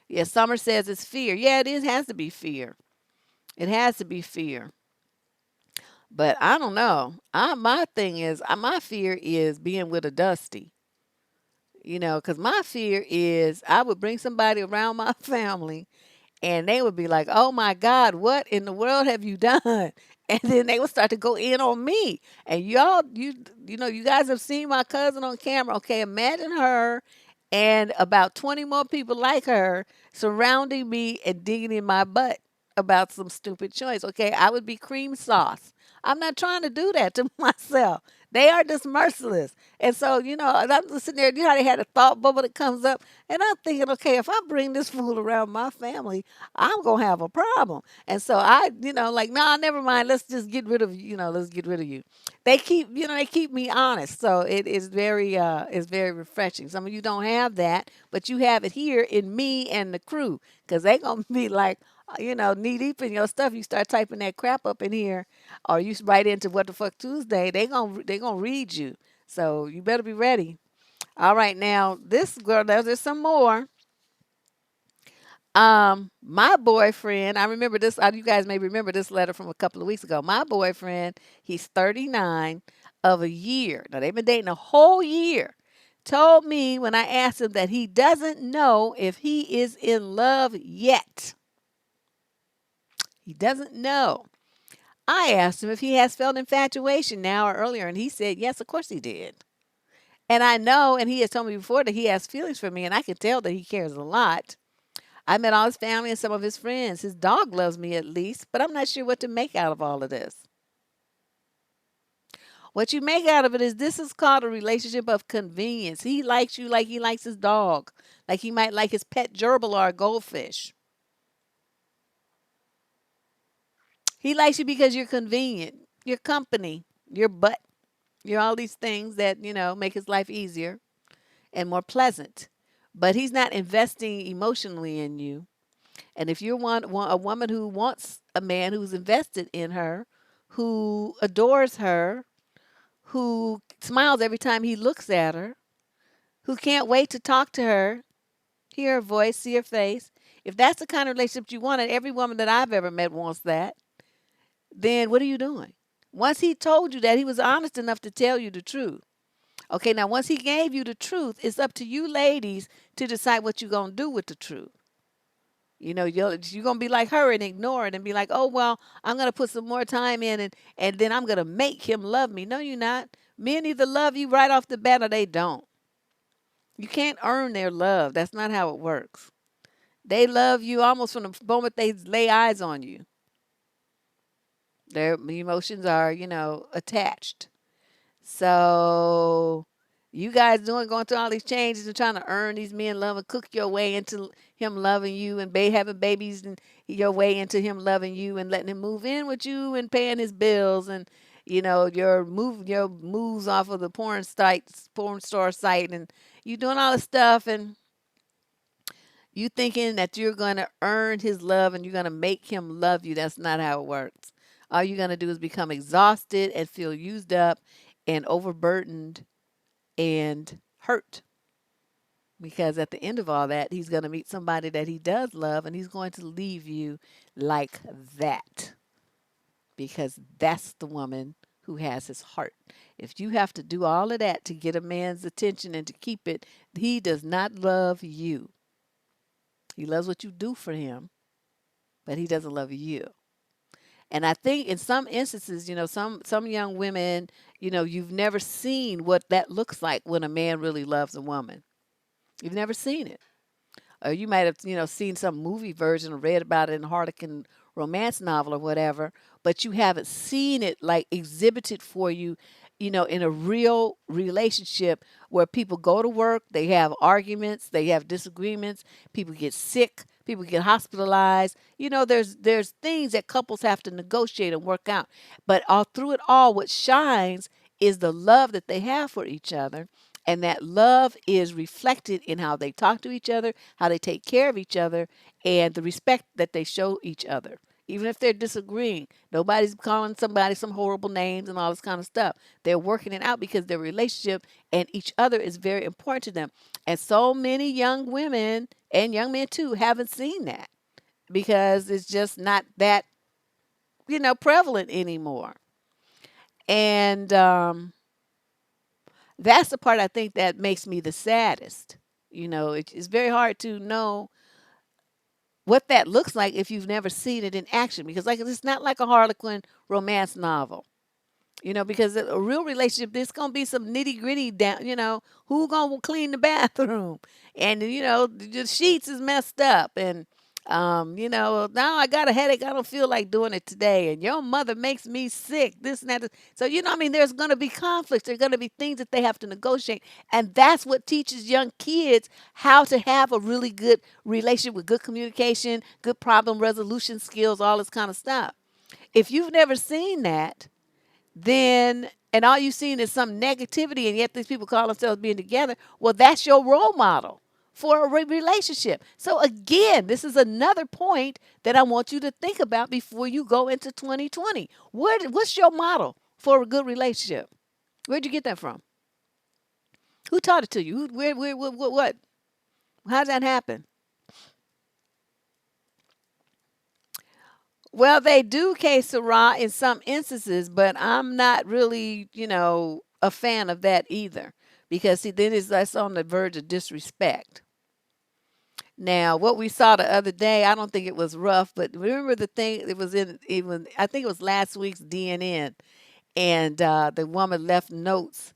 Yeah, Summer says it's fear. Yeah, it is, has to be fear. It has to be fear. But I don't know. My thing is, my fear is being with a Dusty. Because my fear is I would bring somebody around my family, and they would be like, "Oh my God, what in the world have you done?" And then they would start to go in on me. And y'all, you guys have seen my cousin on camera. Okay, imagine her and about 20 more people like her surrounding me and digging in my butt about some stupid choice. Okay, I would be cream sauce. I'm not trying to do that to myself. They are just merciless. And so, I'm just sitting there, how they had a thought bubble that comes up. And I'm thinking, okay, if I bring this fool around my family, I'm going to have a problem. And so like, nah, never mind. Let's just get rid of you. Let's get rid of you. They keep me honest. So it is very refreshing. Some of you don't have that, but you have it here in me and the crew, because they going to be like, knee deep in your stuff. You start typing that crap up in here, or you write into What the Fuck Tuesday, they gonna read you. So you better be ready. All right, now this girl, there's some more. My boyfriend, I remember this. You guys may remember this letter from a couple of weeks ago. My boyfriend, he's 39 of a year. Now they've been dating a whole year. Told me when I asked him that he doesn't know if he is in love yet. He doesn't know. I asked him if he has felt infatuation now or earlier, and he said yes, of course he did. And I know, and he has told me before that he has feelings for me, and I can tell that he cares a lot. I met all his family and some of his friends. His dog loves me at least, but I'm not sure what to make out of all of this. What you make out of it is this is called a relationship of convenience. He likes you like he likes his dog, like he might like his pet gerbil or a goldfish. He likes you because you're convenient, your company, your butt, you're all these things that, make his life easier and more pleasant. But he's not investing emotionally in you. And if you're a woman who wants a man who's invested in her, who adores her, who smiles every time he looks at her, who can't wait to talk to her, hear her voice, see her face, if that's the kind of relationship you want, and every woman that I've ever met wants that, then what are you doing? Once he told you that, he was honest enough to tell you the truth. Okay, now once he gave you the truth, it's up to you ladies to decide what you're going to do with the truth. You're going to be like her and ignore it and be like, oh, well, I'm going to put some more time in, and then I'm going to make him love me. No, you're not. Men either love you right off the bat or they don't. You can't earn their love. That's not how it works. They love you almost from the moment they lay eyes on you. Their emotions are, attached. So you guys going through all these changes and trying to earn these men love and cook your way into him loving you and having babies and your way into him loving you and letting him move in with you and paying his bills and your moves off of the porn store site and you doing all this stuff and you thinking that you're going to earn his love and you're going to make him love you. That's not how it works. All you're going to do is become exhausted and feel used up and overburdened and hurt. Because at the end of all that, he's going to meet somebody that he does love and he's going to leave you like that. Because that's the woman who has his heart. If you have to do all of that to get a man's attention and to keep it, he does not love you. He loves what you do for him, but he doesn't love you. And I think in some instances, some young women, you've never seen what that looks like when a man really loves a woman. You've never seen it. Or you might have, seen some movie version or read about it in a Harlequin romance novel or whatever, but you haven't seen it like exhibited for you, in a real relationship where people go to work, they have arguments, they have disagreements, people get sick, people get hospitalized. There's things that couples have to negotiate and work out. But all through it all, what shines is the love that they have for each other. And that love is reflected in how they talk to each other, how they take care of each other, and the respect that they show each other. Even if they're disagreeing, nobody's calling somebody some horrible names and all this kind of stuff. They're working it out because their relationship and each other is very important to them. And so many young women and young men too haven't seen that because it's just not that, prevalent anymore. And that's the part I think that makes me the saddest. It's very hard to know what that looks like if you've never seen it in action because like it's not like a Harlequin romance novel. Because a real relationship, there's gonna be some nitty gritty down. Who gonna clean the bathroom, and the sheets is messed up, and now I got a headache. I don't feel like doing it today, and your mother makes me sick. This and that. So there's gonna be conflicts. There's gonna be things that they have to negotiate, and that's what teaches young kids how to have a really good relationship with good communication, good problem resolution skills, all this kind of stuff. If you've never seen that then and all you've seen is some negativity and yet these people call themselves being together, well, that's your role model for a relationship. So again, this is another point that I want you to think about before you go into 2020. What's your model for a good relationship? Where'd you get that from? Who taught it to you? Where, what? How did that happen? Well, they do que sera in some instances, but I'm not really, a fan of that either. Because see, that's on the verge of disrespect. Now, what we saw the other day, I don't think it was rough, but remember the thing it was in even I think it was last week's DNN, and the woman left notes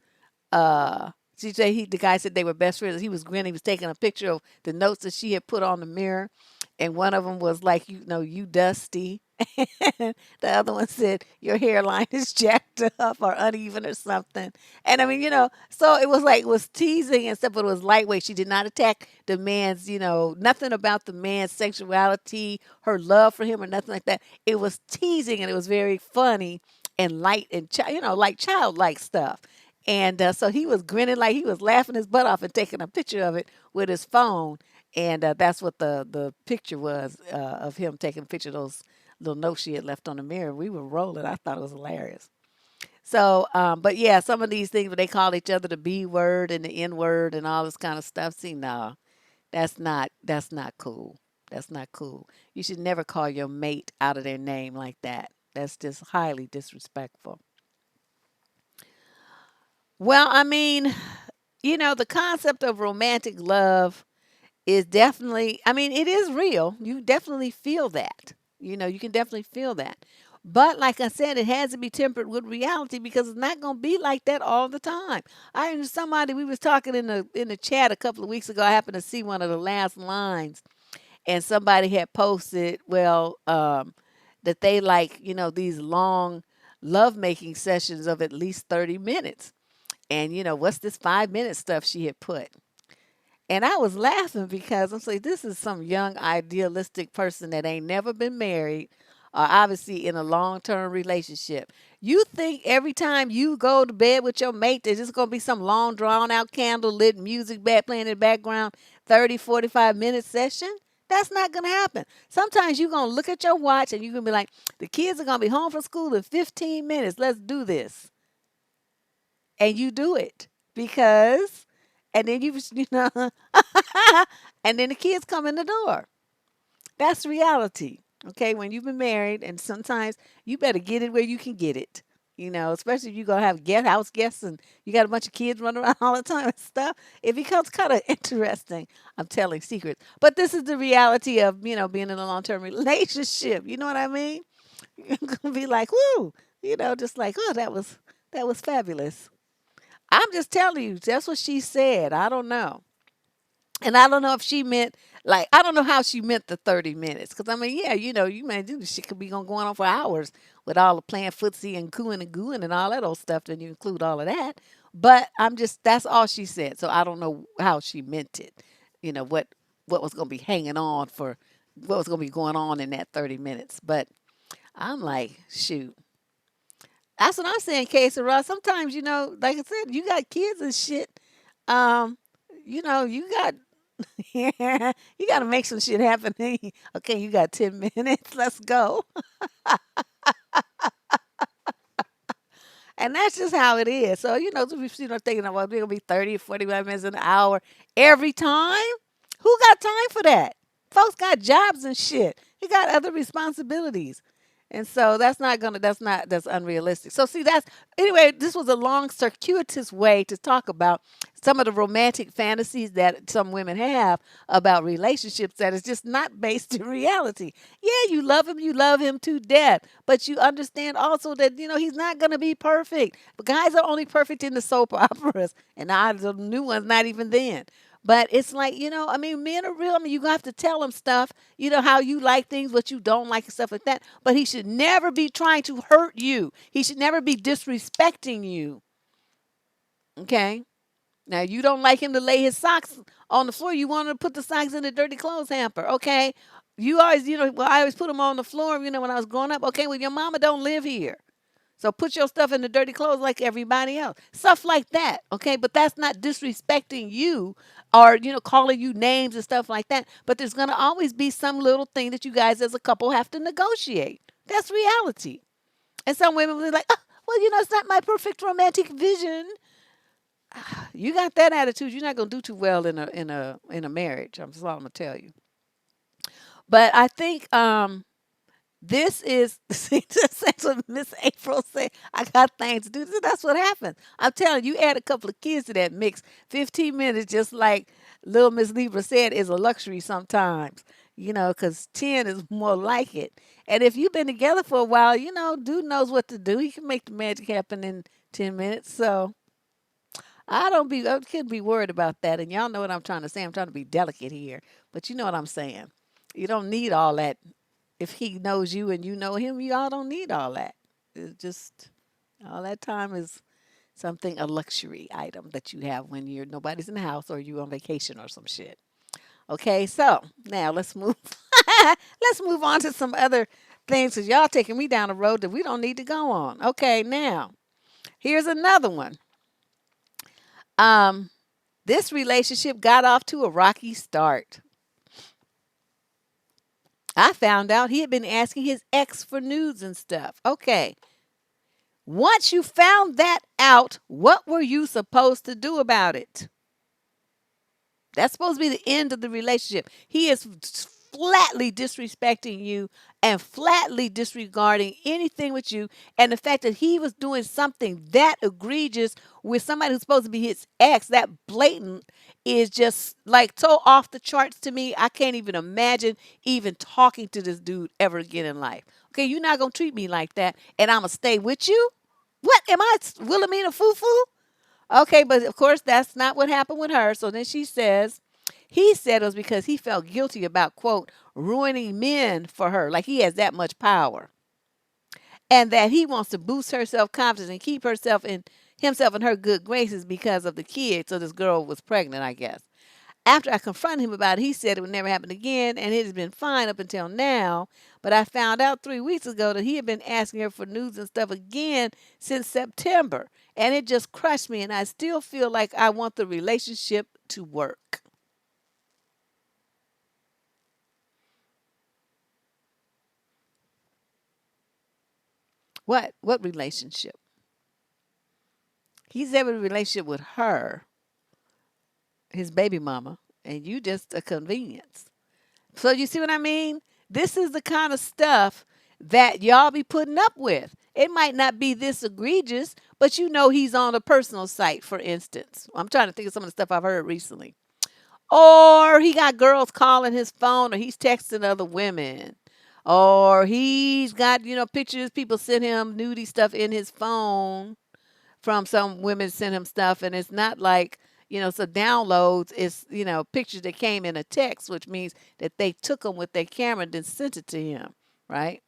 she said the guy said they were best friends. He was grinning. He was taking a picture of the notes that she had put on the mirror, and one of them was like, you dusty. The other one said your hairline is jacked up or uneven or something. And I mean, so it was like it was teasing and stuff, but it was lightweight. She did not attack the man's, nothing about the man's sexuality, her love for him, or nothing like that. It was teasing and it was very funny and light and like childlike stuff. And so he was grinning like he was laughing his butt off and taking a picture of it with his phone. And that's what the picture was of him taking a picture of those little notes she had left on the mirror. We were rolling. I thought it was hilarious. So, but yeah, some of these things where they call each other the B word and the N word and all this kind of stuff. See, no, that's not cool. That's not cool. You should never call your mate out of their name like that. That's just highly disrespectful. Well, I mean, the concept of romantic love is definitely, I mean, it is real. You definitely feel that. You can definitely feel that. But like I said, it has to be tempered with reality because it's not going to be like that all the time. I remember somebody we was talking in the chat a couple of weeks ago. I happened to see one of the last lines, and somebody had posted, well, that they like, these long lovemaking sessions of at least 30 minutes. And, what's this 5 minute stuff she had put? And I was laughing because I'm saying, this is some young, idealistic person that ain't never been married or obviously in a long term relationship. You think every time you go to bed with your mate, there's just going to be some long, drawn out, candle lit music back playing in the background, 30, 45 minute session? That's not going to happen. Sometimes you're going to look at your watch and you're going to be like, the kids are going to be home from school in 15 minutes. Let's do this. And you do it because, and then and then the kids come in the door. That's reality. Okay, when you've been married, and sometimes you better get it where you can get it. Especially if you're gonna have house guests and you got a bunch of kids running around all the time and stuff. It becomes kind of interesting. I'm telling secrets, but this is the reality of being in a long term relationship. You know what I mean? You're gonna be like, whoo, just like, oh, that was fabulous. I'm just telling you, that's what she said. I don't know. And I don't know if she meant, like, I don't know how she meant the 30 minutes. Because, I mean, yeah, you may do this shit could be going on for hours with all the playing footsie and cooing and gooing and all that old stuff. Then you include all of that. But that's all she said. So I don't know how she meant it. What was going to be hanging on for, what was going to be going on in that 30 minutes. But I'm like, shoot. That's what I'm saying, Casey Ross. Sometimes, like I said, you got kids and shit. Um, you got you got to make some shit happen. Okay, you got 10 minutes. Let's go. And that's just how it is. So, so we thinking about we're going to be 30 or 45 minutes an hour every time. Who got time for that? Folks got jobs and shit. You got other responsibilities. And so that's unrealistic. So see, anyway, this was a long circuitous way to talk about some of the romantic fantasies that some women have about relationships that is just not based in reality. Yeah, you love him to death, but you understand also that he's not going to be perfect. But guys are only perfect in the soap operas, and the new ones not even then. But it's like, I mean, men are real. I mean, you have to tell them stuff, how you like things, what you don't like, and stuff like that. But he should never be trying to hurt you. He should never be disrespecting you. Okay? Now, you don't like him to lay his socks on the floor. You want to put the socks in the dirty clothes hamper. Okay? You always, well, I always put them on the floor, when I was growing up. Okay, well, your mama don't live here. So put your stuff in the dirty clothes like everybody else. Stuff like that. Okay. But that's not disrespecting you or, calling you names and stuff like that. But there's going to always be some little thing that you guys as a couple have to negotiate. That's reality. And some women will be like, oh, well, it's not my perfect romantic vision. You got that attitude, you're not going to do too well in a marriage. That's all I'm going to tell you. But I think this is that's what Miss April said. I got things to do. That's what happens. I'm telling you, add a couple of kids to that mix. 15 minutes, just like little Miss Libra said, is a luxury sometimes. Because 10 is more like it. And if you've been together for a while, dude knows what to do. He can make the magic happen in 10 minutes. So I can't be worried about that. And y'all know what I'm trying to say. I'm trying to be delicate here, but you know what I'm saying. You don't need all that. If he knows you and you know him, y'all don't need all that. It's just all that time is a luxury item that you have when nobody's in the house or you on vacation or some shit. Okay, so now let's move. Let's move on to some other things because y'all taking me down a road that we don't need to go on. Okay, now here's another one. Um, this relationship got off to a rocky start. I found out he had been asking his ex for nudes and stuff. Okay. Once you found that out, what were you supposed to do about it? That's supposed to be the end of the relationship. He is flatly disrespecting you and flatly disregarding anything with you. And the fact that he was doing something that egregious with somebody who's supposed to be his ex, that blatant, is just like so off the charts to me. I can't even imagine even talking to this dude ever again in life. Okay, you're not going to treat me like that, and I'm going to stay with you? What? Am I Wilhelmina Foo Foo? Okay, but of course, that's not what happened with her. So then she says He said it was because he felt guilty about, quote, ruining men for her. Like he has that much power. And that he wants to boost her self-confidence and keep himself in her good graces because of the kid. So this girl was pregnant, I guess. After I confronted him about it, he said it would never happen again, and it has been fine up until now. But I found out 3 weeks ago that he had been asking her for news and stuff again since September. And it just crushed me, and I still feel like I want the relationship to work. What? What relationship? He's having a relationship with her, his baby mama, and you just a convenience. So you see what I mean? This is the kind of stuff that y'all be putting up with. It might not be this egregious, but you know he's on a personal site, for instance. I'm trying to think of some of the stuff I've heard recently. Or he got girls calling his phone, or he's texting other women. Or he's got, pictures, people send him nudie stuff in his phone from some women sent him stuff, and it's not like so downloads. It's pictures that came in a text, which means that they took them with their camera and then sent it to him, right?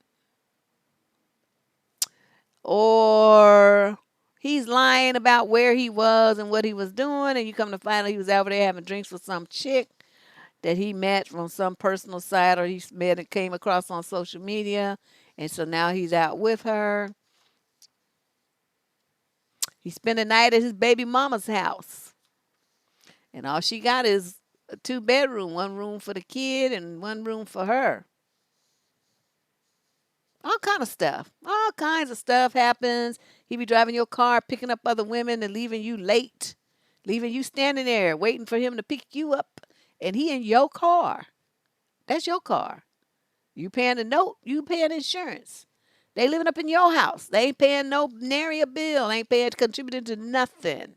Or he's lying about where he was and what he was doing, and you come to find out he was over there having drinks with some chick that he met from some personal site, or he met and came across on social media, and so now he's out with her. He spent the night at his baby mama's house. And all she got is a 2 bedroom, one room for the kid and one room for her. All kind of stuff. All kinds of stuff happens. He be driving your car, picking up other women and leaving you late. Leaving you standing there waiting for him to pick you up. And he in your car. That's your car. You paying the note, you paying insurance. They living up in your house. They ain't paying no nary a bill. They ain't paying contributing to nothing.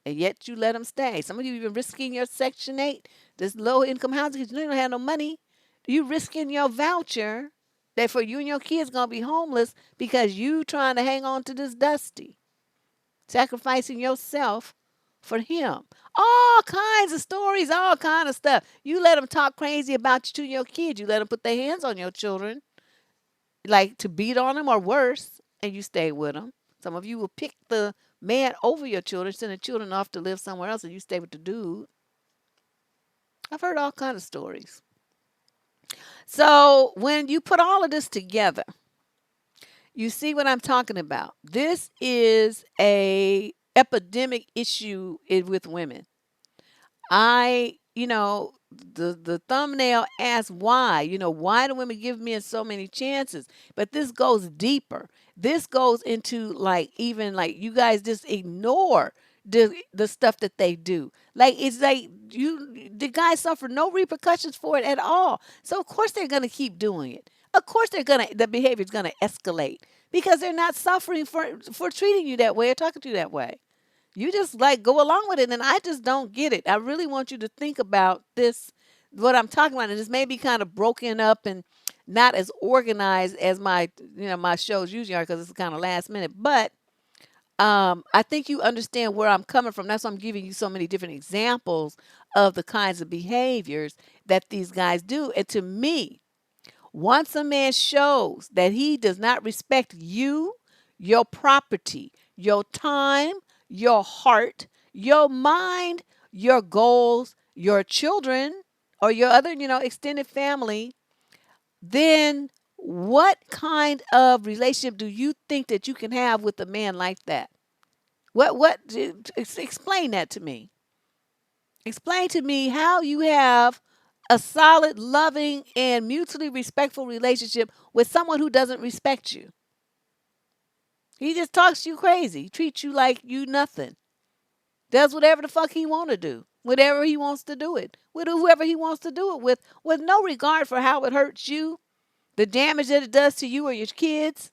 And yet you let them stay. Some of you even risking your Section 8, this low income housing, because you don't have no money. You risking your voucher that for you and your kids going to be homeless because you trying to hang on to this dusty. Sacrificing yourself for him. All kinds of stories, all kind of stuff. You let them talk crazy about you to your kids. You let them put their hands on your children, like to beat on them or worse, and you stay with them. Some of you will pick the man over your children, send the children off to live somewhere else, and you stay with the dude. I've heard all kinds of stories. So when you put all of this together, you see what I'm talking about. This is a epidemic issue with women. The thumbnail asks why. Why do women give men so many chances? But this goes deeper. This goes into even you guys just ignore the stuff that they do. Like it's like the guys suffer no repercussions for it at all. So of course they're gonna keep doing it. Of course the behavior is gonna escalate because they're not suffering for treating you that way or talking to you that way. You just go along with it, and I just don't get it. I really want you to think about this, what I'm talking about, and this may be kind of broken up and not as organized as my shows usually are because it's kind of last minute. But I think you understand where I'm coming from. That's why I'm giving you so many different examples of the kinds of behaviors that these guys do. And to me, once a man shows that he does not respect you, your property, your time, your heart, your mind, your goals, your children, or your other, extended family, then what kind of relationship do you think that you can have with a man like that? Explain that to me. Explain to me how you have a solid, loving, and mutually respectful relationship with someone who doesn't respect you. He just talks you crazy, treats you like you nothing. Does whatever the fuck he want to do, whatever he wants to do it, with whoever he wants to do it with no regard for how it hurts you, the damage that it does to you or your kids,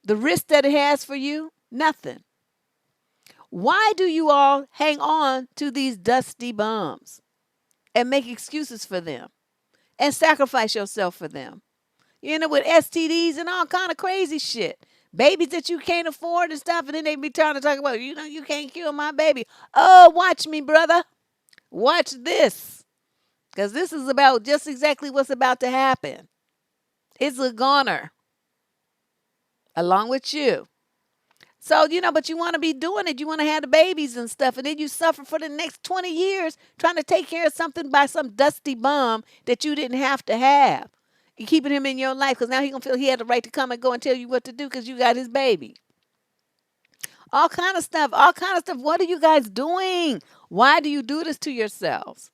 the risk that it has for you, nothing. Why do you all hang on to these dusty bums and make excuses for them and sacrifice yourself for them? With STDs and all kind of crazy shit. Babies that you can't afford and stuff, and then they be trying to talk about, you can't kill my baby. Oh, watch me, brother. Watch this. Because this is about just exactly what's about to happen. It's a goner along with you. So, but you want to be doing it. You want to have the babies and stuff. And then you suffer for the next 20 years trying to take care of something by some dusty bum that you didn't have to have. You keeping him in your life because now he going to feel he had the right to come and go and tell you what to do because you got his baby. All kind of stuff. All kind of stuff. What are you guys doing? Why do you do this to yourselves?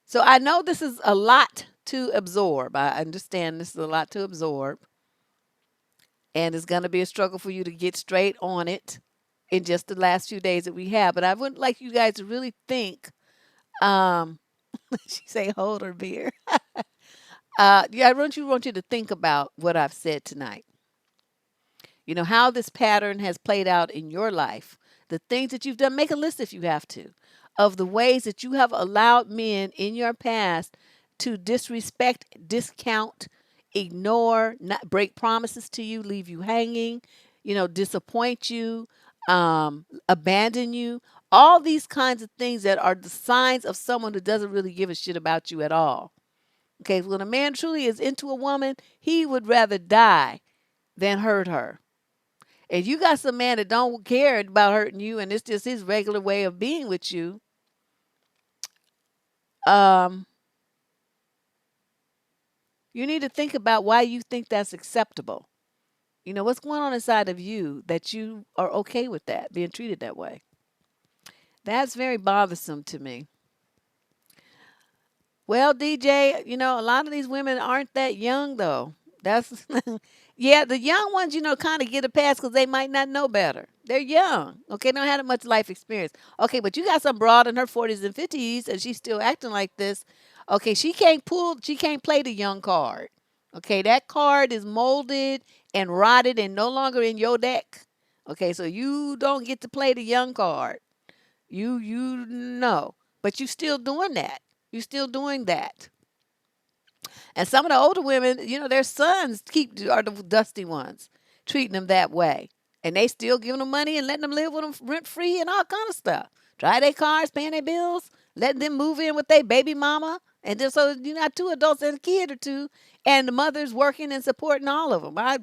So I know this is a lot to absorb. I understand this is a lot to absorb. And it's going to be a struggle for you to get straight on it in just the last few days that we have. But I would like you guys to really think. Um, she say, hold her beer. Yeah, I want you to think about what I've said tonight. How this pattern has played out in your life, the things that you've done. Make a list if you have to, of the ways that you have allowed men in your past to disrespect, discount, ignore, not break promises to you, leave you hanging, disappoint you, abandon you. All these kinds of things that are the signs of someone who doesn't really give a shit about you at all. Okay, when a man truly is into a woman, he would rather die than hurt her. If you got some man that don't care about hurting you and it's just his regular way of being with you, um, you need to think about why you think that's acceptable. What's going on inside of you that you are okay with that, being treated that way. That's very bothersome to me. Well, DJ, a lot of these women aren't that young though. That's yeah, the young ones, kind of get a pass because they might not know better. They're young, okay, don't have that much life experience. Okay, but you got some broad in her 40s and 50s, and she's still acting like this. Okay, she can't play the young card. Okay, that card is molded and rotted and no longer in your deck. Okay, so you don't get to play the young card. You know, but you still doing that. You still doing that. And some of the older women, their sons are the dusty ones, treating them that way. And they still giving them money and letting them live with them rent free and all kind of stuff. Drive their cars, paying their bills, letting them move in with their baby mama. And then so you got two adults and a kid or two, and the mother's working and supporting all of them. I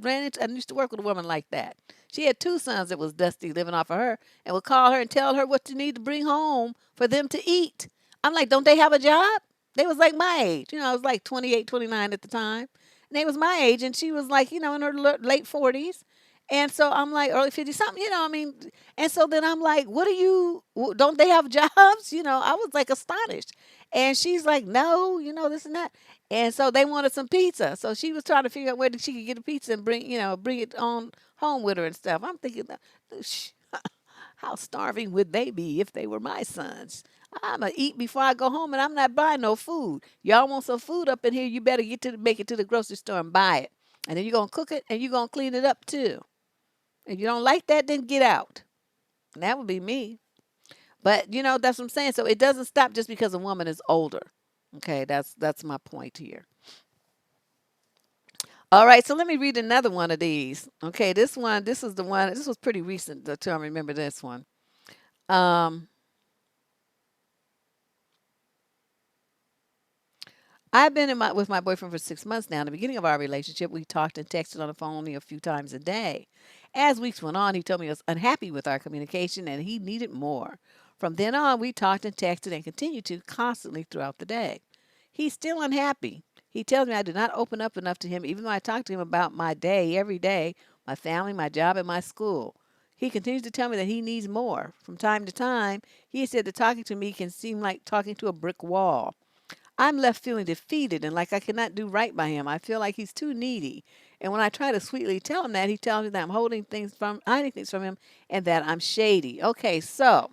used to work with a woman like that. She had two sons that was dusty living off of her and would call her and tell her what you need to bring home for them to eat. I'm like, don't they have a job? They was like my age. I was like 28, 29 at the time. And they was my age. And she was like, in her late 40s. And so I'm like, early 50s, something, I mean. And so then I'm like, don't they have jobs? I was like astonished. And she's like, no, this and that. And so they wanted some pizza. So she was trying to figure out where she could get a pizza and bring it on home with her and stuff. I'm thinking, how starving would they be if they were my sons? I'm gonna eat before I go home, and I'm not buying no food. Y'all want some food up in here? You better make it to the grocery store and buy it, and then you're gonna cook it and you're gonna clean it up too. If you don't like that, then get out. And that would be me. But that's what I'm saying. So it doesn't stop just because a woman is older. Okay, that's my point here. All right, so let me read another one of these. Okay, this is the one. This was pretty recent too. I remember this one. Um, I've been with my boyfriend for 6 months now. In the beginning of our relationship, we talked and texted on the phone only a few times a day. As weeks went on, he told me he was unhappy with our communication and he needed more. From then on, we talked and texted and continued to constantly throughout the day. He's still unhappy. He tells me I do not open up enough to him, even though I talk to him about my day every day, my family, my job, and my school. He continues to tell me that he needs more. From time to time, he said that talking to me can seem like talking to a brick wall. I'm left feeling defeated and like I cannot do right by him. I feel like he's too needy. And when I try to sweetly tell him that, he tells me that I'm hiding things from him and that I'm shady. Okay, so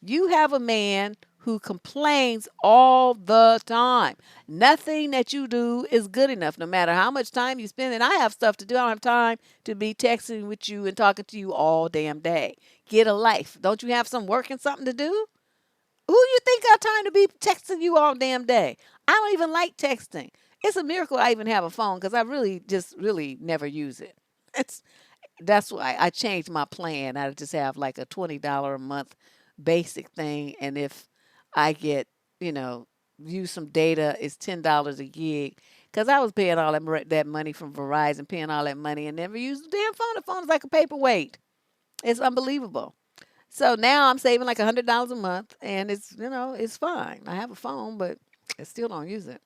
you have a man who complains all the time. Nothing that you do is good enough, no matter how much time you spend. And I have stuff to do. I don't have time to be texting with you and talking to you all damn day. Get a life. Don't you have some work and something to do? Who you think got time to be texting you all damn day? I don't even like texting. It's a miracle I even have a phone because I really never use it. It's That's why I changed my plan. I just have like a $20 a month basic thing, and if I get you know use some data. It's $10 a gig. Because I was paying all that money from Verizon, paying all that money, and never used the damn phone. The phone is like a paperweight. It's unbelievable. So now I'm saving like $100 a month, and it's fine. I have a phone, but I still don't use it.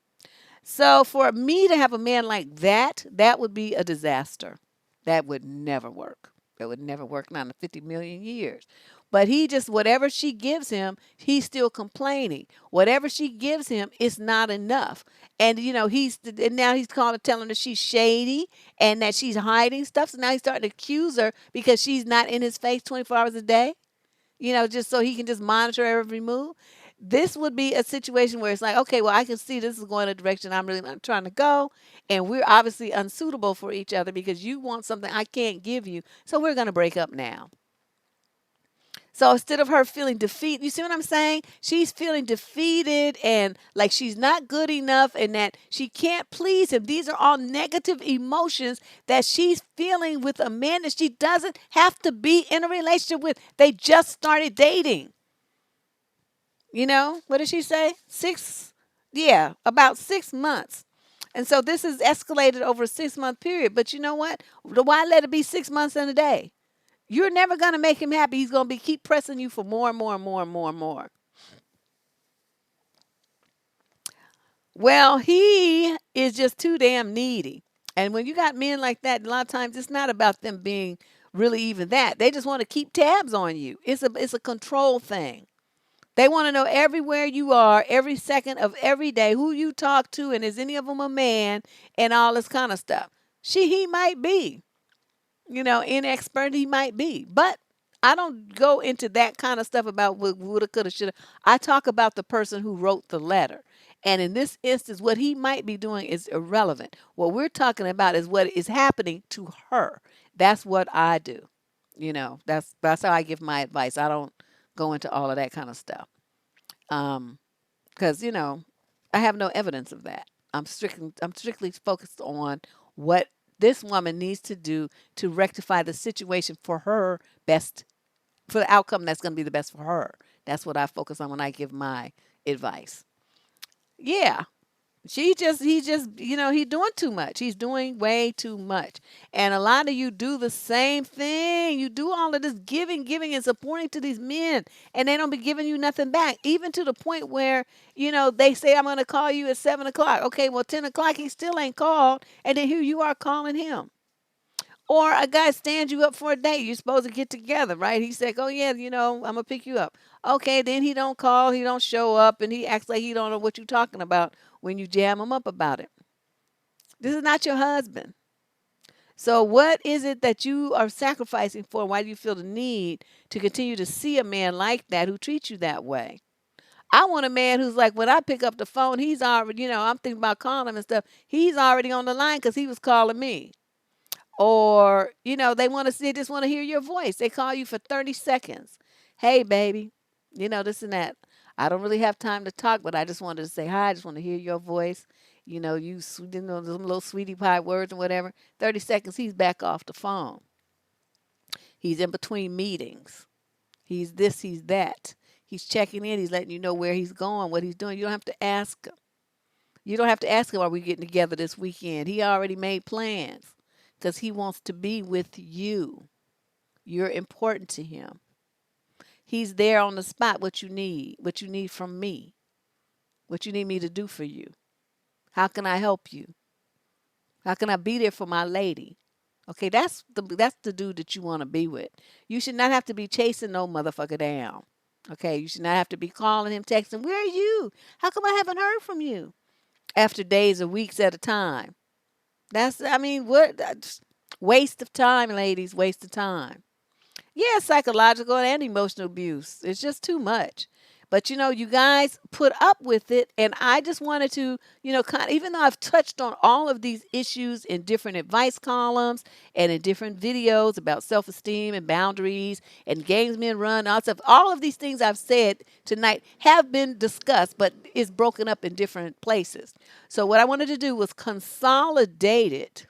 So for me to have a man like that, that would be a disaster. That would never work. That would never work, not in 50 million years. But he just, whatever she gives him, he's still complaining. Whatever she gives him is not enough. And, and now he's calling, telling her she's shady and that she's hiding stuff. So now he's starting to accuse her because she's not in his face 24 hours a day, just so he can just monitor every move. This would be a situation where it's like, okay, well, I can see this is going a direction I'm really not trying to go. And we're obviously unsuitable for each other because you want something I can't give you. So we're going to break up now. So instead of her feeling defeated, you see what I'm saying? She's feeling defeated and like she's not good enough and that she can't please him. These are all negative emotions that she's feeling with a man that she doesn't have to be in a relationship with. They just started dating. What did she say? About 6 months. And so this is escalated over a 6 month period. But you know what? Why let it be 6 months and a day? You're never going to make him happy. He's going to keep pressing you for more and more and more and more and more. Well, he is just too damn needy. And when you got men like that, a lot of times it's not about them being really even that. They just want to keep tabs on you. It's a control thing. They want to know everywhere you are, every second of every day, who you talk to, and is any of them a man, and all this kind of stuff. He might be. Inexpert he might be. But I don't go into that kind of stuff about what woulda, coulda, shoulda. I talk about the person who wrote the letter. And in this instance, what he might be doing is irrelevant. What we're talking about is what is happening to her. That's what I do. That's how I give my advice. I don't go into all of that kind of stuff. Because I have no evidence of that. I'm strictly focused on what this woman needs to do to rectify the situation for her best, for the outcome that's going to be the best for her. That's what I focus on when I give my advice. Yeah. He's doing too much. He's doing way too much. And a lot of you do the same thing. You do all of this giving and supporting to these men, and they don't be giving you nothing back. Even to the point where, they say, I'm going to call you at 7 o'clock. Okay, well, 10 o'clock, he still ain't called. And then here you are calling him. Or a guy stands you up for a date. You're supposed to get together, right? He said, oh, yeah, I'm going to pick you up. Okay, then he don't call, he don't show up, and he acts like he don't know what you're talking about when you jam him up about it. This is not your husband. So what is it that you are sacrificing for? Why do you feel the need to continue to see a man like that who treats you that way? I want a man who's like, when I pick up the phone, he's already, I'm thinking about calling him and stuff. He's already on the line because he was calling me. Or, they want to see, just want to hear your voice. They call you for 30 seconds. Hey, baby, this and that. I don't really have time to talk, but I just wanted to say hi. I just want to hear your voice. Some little sweetie pie words or whatever. 30 seconds, he's back off the phone. He's in between meetings. He's this, he's that. He's checking in. He's letting you know where he's going, what he's doing. You don't have to ask him. You don't have to ask him, are we getting together this weekend? He already made plans because he wants to be with you. You're important to him. He's there on the spot, what you need from me, what you need me to do for you. How can I help you? How can I be there for my lady? Okay, that's the dude that you want to be with. You should not have to be chasing no motherfucker down. Okay, you should not have to be calling him, texting, where are you? How come I haven't heard from you? After days or weeks at a time. What? Waste of time, ladies, waste of time. Yeah, psychological and emotional abuse. It's just too much. But you guys put up with it. And I just wanted to, even though I've touched on all of these issues in different advice columns and in different videos about self esteem and boundaries and games men run, all of these things I've said tonight have been discussed, but is broken up in different places. So what I wanted to do was consolidate it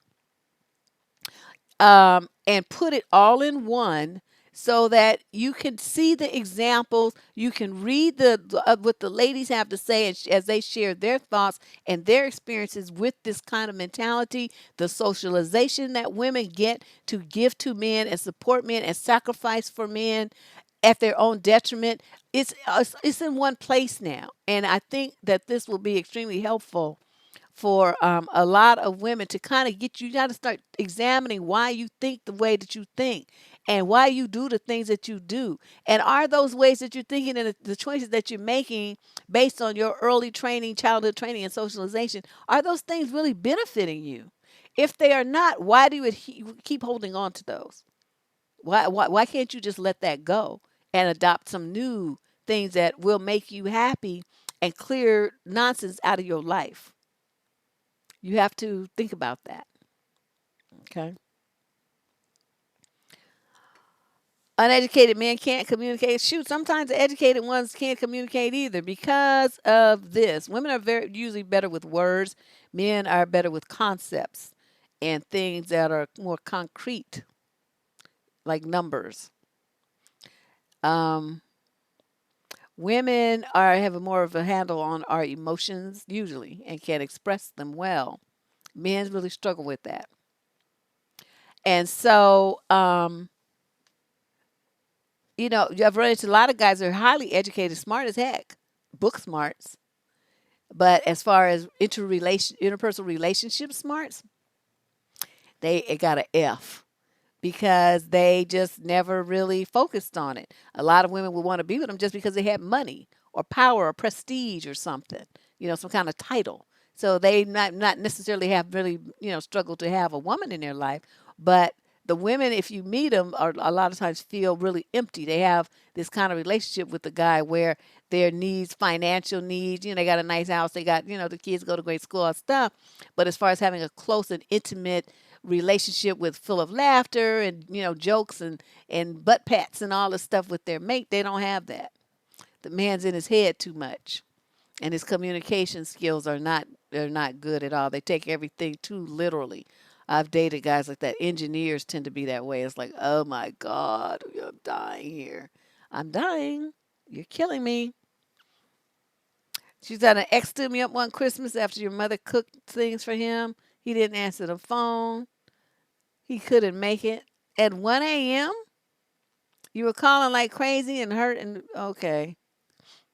and put it all in one so that you can see the examples, you can read what the ladies have to say as they share their thoughts and their experiences with this kind of mentality, the socialization that women get to give to men and support men and sacrifice for men at their own detriment. It's in one place now, and I think that this will be extremely helpful for a lot of women to kind of get you. You got to start examining why you think the way that you think and why you do the things that you do. And are those ways that you're thinking and the choices that you're making based on your early training, childhood training, and socialization, are those things really benefiting you? If they are not, why do you keep holding on to those? Why can't you just let that go and adopt some new things that will make you happy and clear nonsense out of your life? You have to think about that. Okay. Uneducated men can't communicate. Shoot, sometimes the educated ones can't communicate either because of this. Women are very usually better with words. Men are better with concepts and things that are more concrete, like numbers. Um, Women are have a more of a handle on our emotions usually and can express them well. Men really struggle with that. And so, I've run into a lot of guys that are highly educated, smart as heck, book smarts. But as far as interpersonal relationship smarts, it got a F because they just never really focused on it. A lot of women would want to be with them just because they had money or power or prestige or something, some kind of title. So they not necessarily have really, struggled to have a woman in their life, but the women, if you meet them, are a lot of times feel really empty. They have this kind of relationship with the guy where their needs, financial needs, they got a nice house, they got, the kids go to great school, all stuff. But as far as having a close and intimate relationship with full of laughter and jokes and butt pats and all this stuff with their mate, they don't have that. The man's in his head too much, and his communication skills are not good at all. They take everything too literally. I've dated guys like that. Engineers tend to be that way. It's like, oh my God, I'm dying here. I'm dying. You're killing me. She's had an ex stood me up one Christmas after your mother cooked things for him. He didn't answer the phone. He couldn't make it. At 1 a.m., you were calling like crazy and hurt and okay.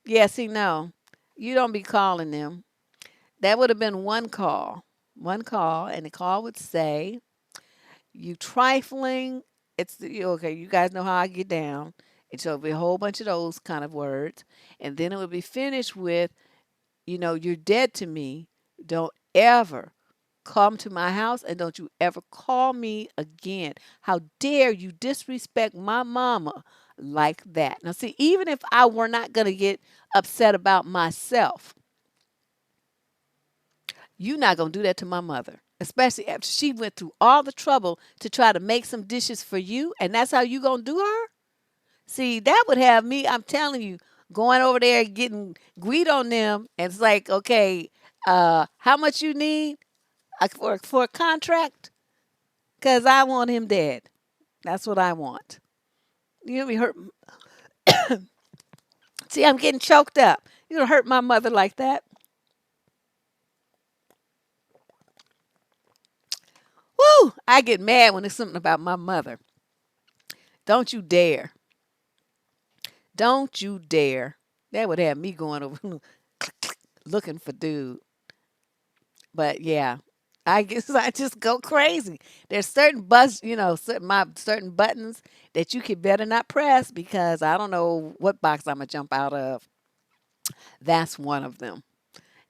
Yeah, see, no. You don't be calling them. That would have been one call. One call, and the call would say, you trifling. Okay, you guys know how I get down. And so it'd be a whole bunch of those kind of words. And then it would be finished with, you're dead to me. Don't ever come to my house and don't you ever call me again. How dare you disrespect my mama like that? Now, see, even if I were not going to get upset about myself, you're not going to do that to my mother, especially after she went through all the trouble to try to make some dishes for you, and that's how you going to do her? See, that would have me, I'm telling you, going over there getting greed on them, and it's like, okay, how much you need for a contract? Because I want him dead. That's what I want. You know me hurt. See, I'm getting choked up. You don't hurt my mother like that. Woo! I get mad when it's something about my mother. Don't you dare. Don't you dare. That would have me going over looking for dude. But yeah, I guess I just go crazy. There's certain buttons that you could better not press because I don't know what box I'm gonna jump out of. That's one of them.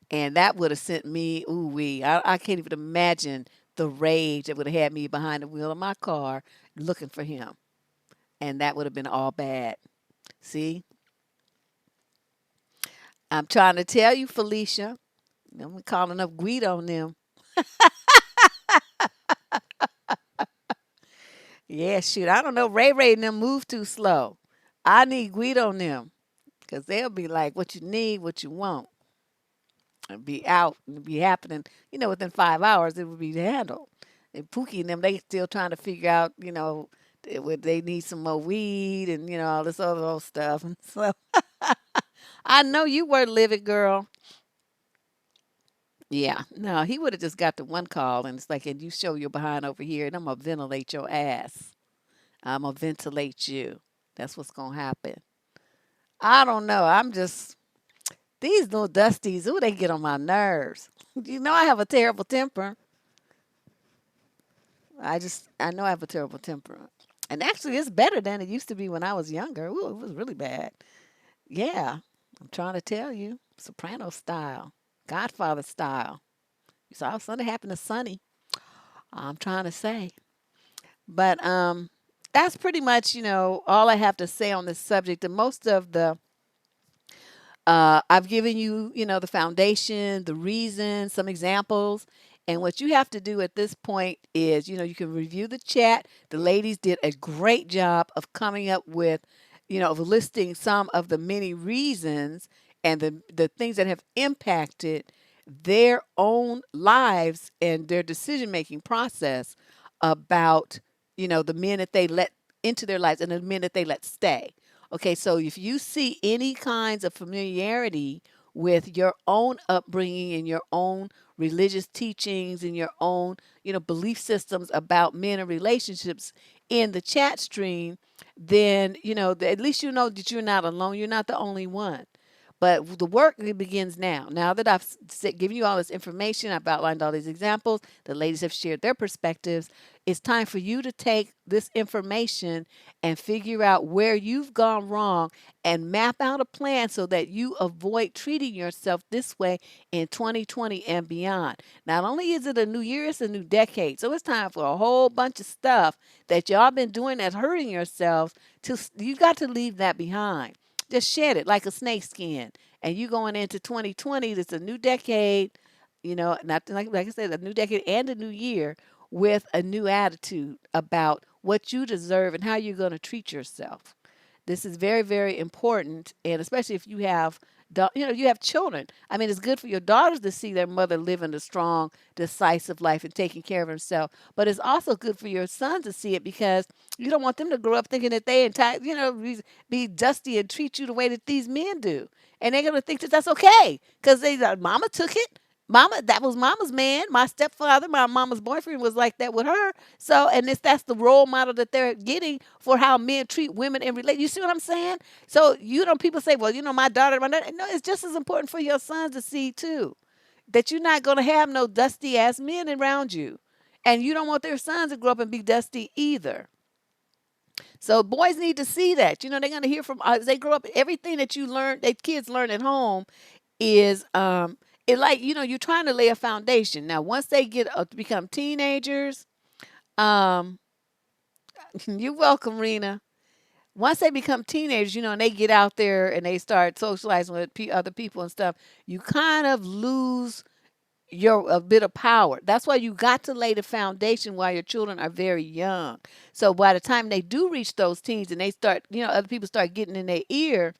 And that would have sent me, ooh wee. I can't even imagine the rage that would have had me behind the wheel of my car looking for him. And that would have been all bad. See, I'm trying to tell you, Felicia. I'm calling up Guido on them. Yeah, shoot. I don't know. Ray Ray and them move too slow. I need Guido on them because they'll be like, what you need, what you want, and be out and be happening. Within 5 hours, it would be handled. And Pookie and them, they still trying to figure out, they need some more weed and all this other old stuff. And so I know you were livid, girl. Yeah, no, he would have just got the one call, and it's like, and you show your behind over here, and I'm gonna ventilate your ass. I'm gonna ventilate you. That's what's gonna happen. I don't know. I'm just these little dusties. Ooh, they get on my nerves. I have a terrible temper. I know I have a terrible temper, and actually, it's better than it used to be when I was younger. Ooh, it was really bad. Yeah, I'm trying to tell you, Soprano style, Godfather style. You saw something happen to Sonny. I'm trying to say. But that's pretty much, all I have to say on this subject. And most of the I've given you, the foundation, the reasons, some examples. And what you have to do at this point is, you can review the chat. The ladies did a great job of coming up with, of listing some of the many reasons and the things that have impacted their own lives and their decision making process about, the men that they let into their lives and the men that they let stay. Okay, so if you see any kinds of familiarity with your own upbringing and your own religious teachings and your own, belief systems about men and relationships in the chat stream, then, at least you know that you're not alone. You're not the only one. But the work begins now. Now that I've given you all this information, I've outlined all these examples, the ladies have shared their perspectives. It's time for you to take this information and figure out where you've gone wrong and map out a plan so that you avoid treating yourself this way in 2020 and beyond. Not only is it a new year, it's a new decade. So it's time for a whole bunch of stuff that y'all been doing that's hurting yourselves. You got to leave that behind. Just shed it like a snake skin. And you going into 2020, it's a new decade, not like I said, a new decade and a new year with a new attitude about what you deserve and how you're going to treat yourself. This is very, very important, and especially if you have, you have children. I mean, it's good for your daughters to see their mother living a strong, decisive life and taking care of herself. But it's also good for your sons to see it because you don't want them to grow up thinking that they be dusty and treat you the way that these men do, and they're gonna think that that's okay because mama took it. Mama, that was mama's man. My stepfather, my mama's boyfriend was like that with her. So, and that's the role model that they're getting for how men treat women and relate. You see what I'm saying? So, people say, well, my daughter. No, it's just as important for your sons to see too that you're not going to have no dusty ass men around you. And you don't want their sons to grow up and be dusty either. So boys need to see that. They're going to hear from as they grow up. Everything that you learn, that kids learn at home, is it like you're trying to lay a foundation. Now once they get to become teenagers, um you're welcome, Rena. Once they become teenagers, and they get out there and they start socializing with other people and stuff, you kind of lose your a bit of power. That's why you got to lay the foundation while your children are very young. So by the time they do reach those teens and they start, other people start getting in their ear,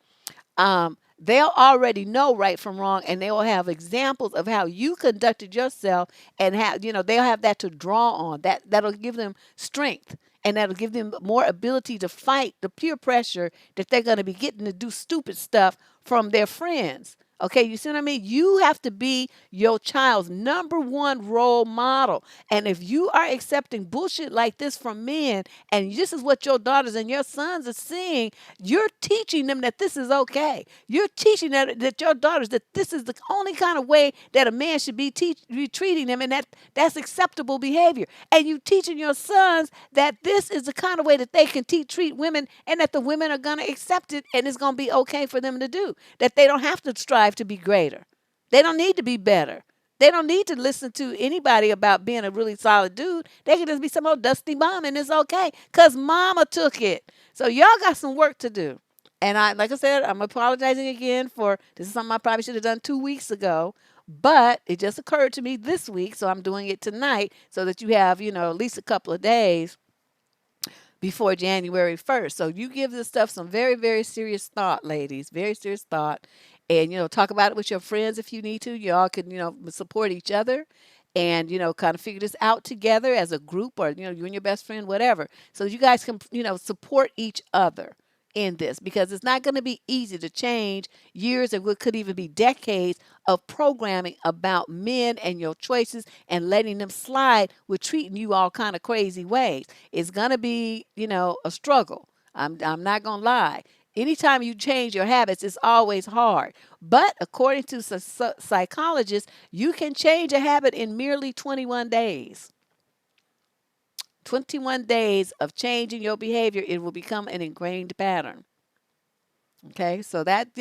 they'll already know right from wrong, and they will have examples of how you conducted yourself, and how they'll have that to draw on. That'll give them strength, and that'll give them more ability to fight the peer pressure that they're going to be getting to do stupid stuff from their friends. Okay, you see what I mean? You have to be your child's number one role model. And if you are accepting bullshit like this from men, and this is what your daughters and your sons are seeing, you're teaching them that this is okay. You're teaching that your daughters that this is the only kind of way that a man should be treating them, and that's acceptable behavior. And you teaching your sons that this is the kind of way that they can treat women, and that the women are going to accept it, and it's going to be okay for them to do. That they don't have to strive to be greater. They don't need to be better. They don't need to listen to anybody about being a really solid dude. They can just be some old dusty mom, and it's okay because mama took it. So y'all got some work to do. And like I said, I'm apologizing again for this is something I probably should have done 2 weeks ago, but it just occurred to me this week, so I'm doing it tonight so that you have, at least a couple of days before January 1st. So you give this stuff some very, very serious thought, ladies, very serious thought. And, talk about it with your friends if you need to. Y'all can, support each other. and kind of figure this out together as a group, or you and your best friend, whatever, so you guys can support each other in this, because it's not going to be easy to change years and what could even be decades of programming about men and your choices and letting them slide with treating you all kind of crazy ways. It's going to be a struggle. I'm not going to lie. Anytime you change your habits, it's always hard. But according to psychologists, you can change a habit in merely 21 days. 21 days of changing your behavior, it will become an ingrained pattern. Okay, so that's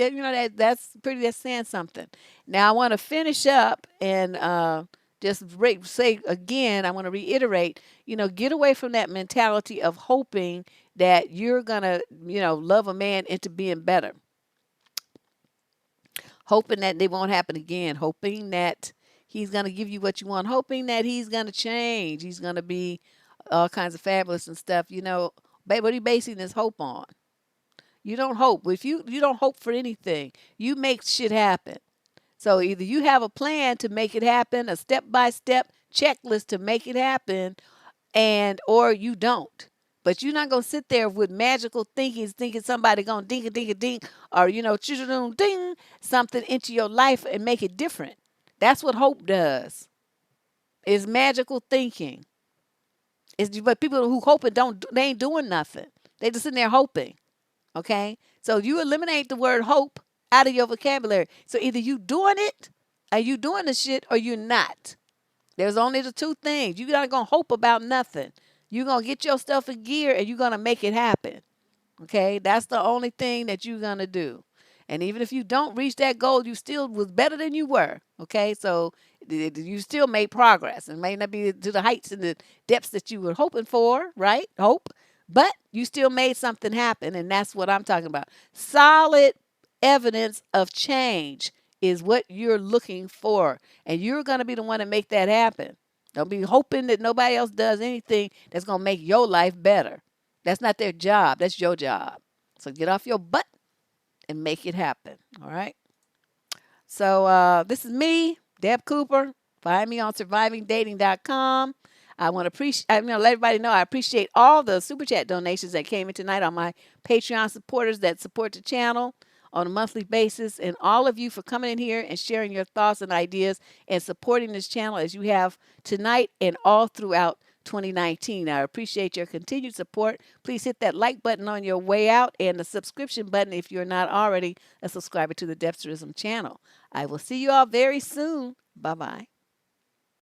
saying something. Now I want to finish up and just say again. I want to reiterate. Get away from that mentality of hoping that you're gonna love a man into being better, hoping that they won't happen again, hoping that he's gonna give you what you want, hoping that he's gonna change, he's gonna be all kinds of fabulous and stuff. What are you basing this hope on? You don't hope. If you don't hope for anything, you make shit happen. So either you have a plan to make it happen, a step-by-step checklist to make it happen, or you don't. But you're not gonna sit there with magical thinking somebody gonna ding a ding a ding, or ding something into your life and make it different. That's what hope does. It's magical thinking. But people who hope it they ain't doing nothing. They just sitting there hoping. Okay? So you eliminate the word hope out of your vocabulary. So either you doing it, or you doing the shit, or you're not. There's only the two things. You're not going to hope about nothing. You're going to get your stuff in gear and you're going to make it happen. Okay? That's the only thing that you're going to do. And even if you don't reach that goal, you still was better than you were. Okay? So you still made progress. It may not be to the heights and the depths that you were hoping for, right? Hope. But you still made something happen. And that's what I'm talking about. Solid evidence of change is what you're looking for. And you're going to be the one to make that happen. Don't be hoping that nobody else does anything that's going to make your life better. That's not their job. That's your job. So get off your butt and make it happen. All right. So this is me, Deb Cooper. Find me on survivingdating.com. I want to let everybody know I appreciate all the super chat donations that came in tonight on my Patreon supporters that support the channel on a monthly basis, and all of you for coming in here and sharing your thoughts and ideas and supporting this channel as you have tonight and all throughout 2019. I appreciate your continued support. Please hit that like button on your way out and the subscription button if you're not already a subscriber to the Debsterism channel. I will see you all very soon. Bye-bye.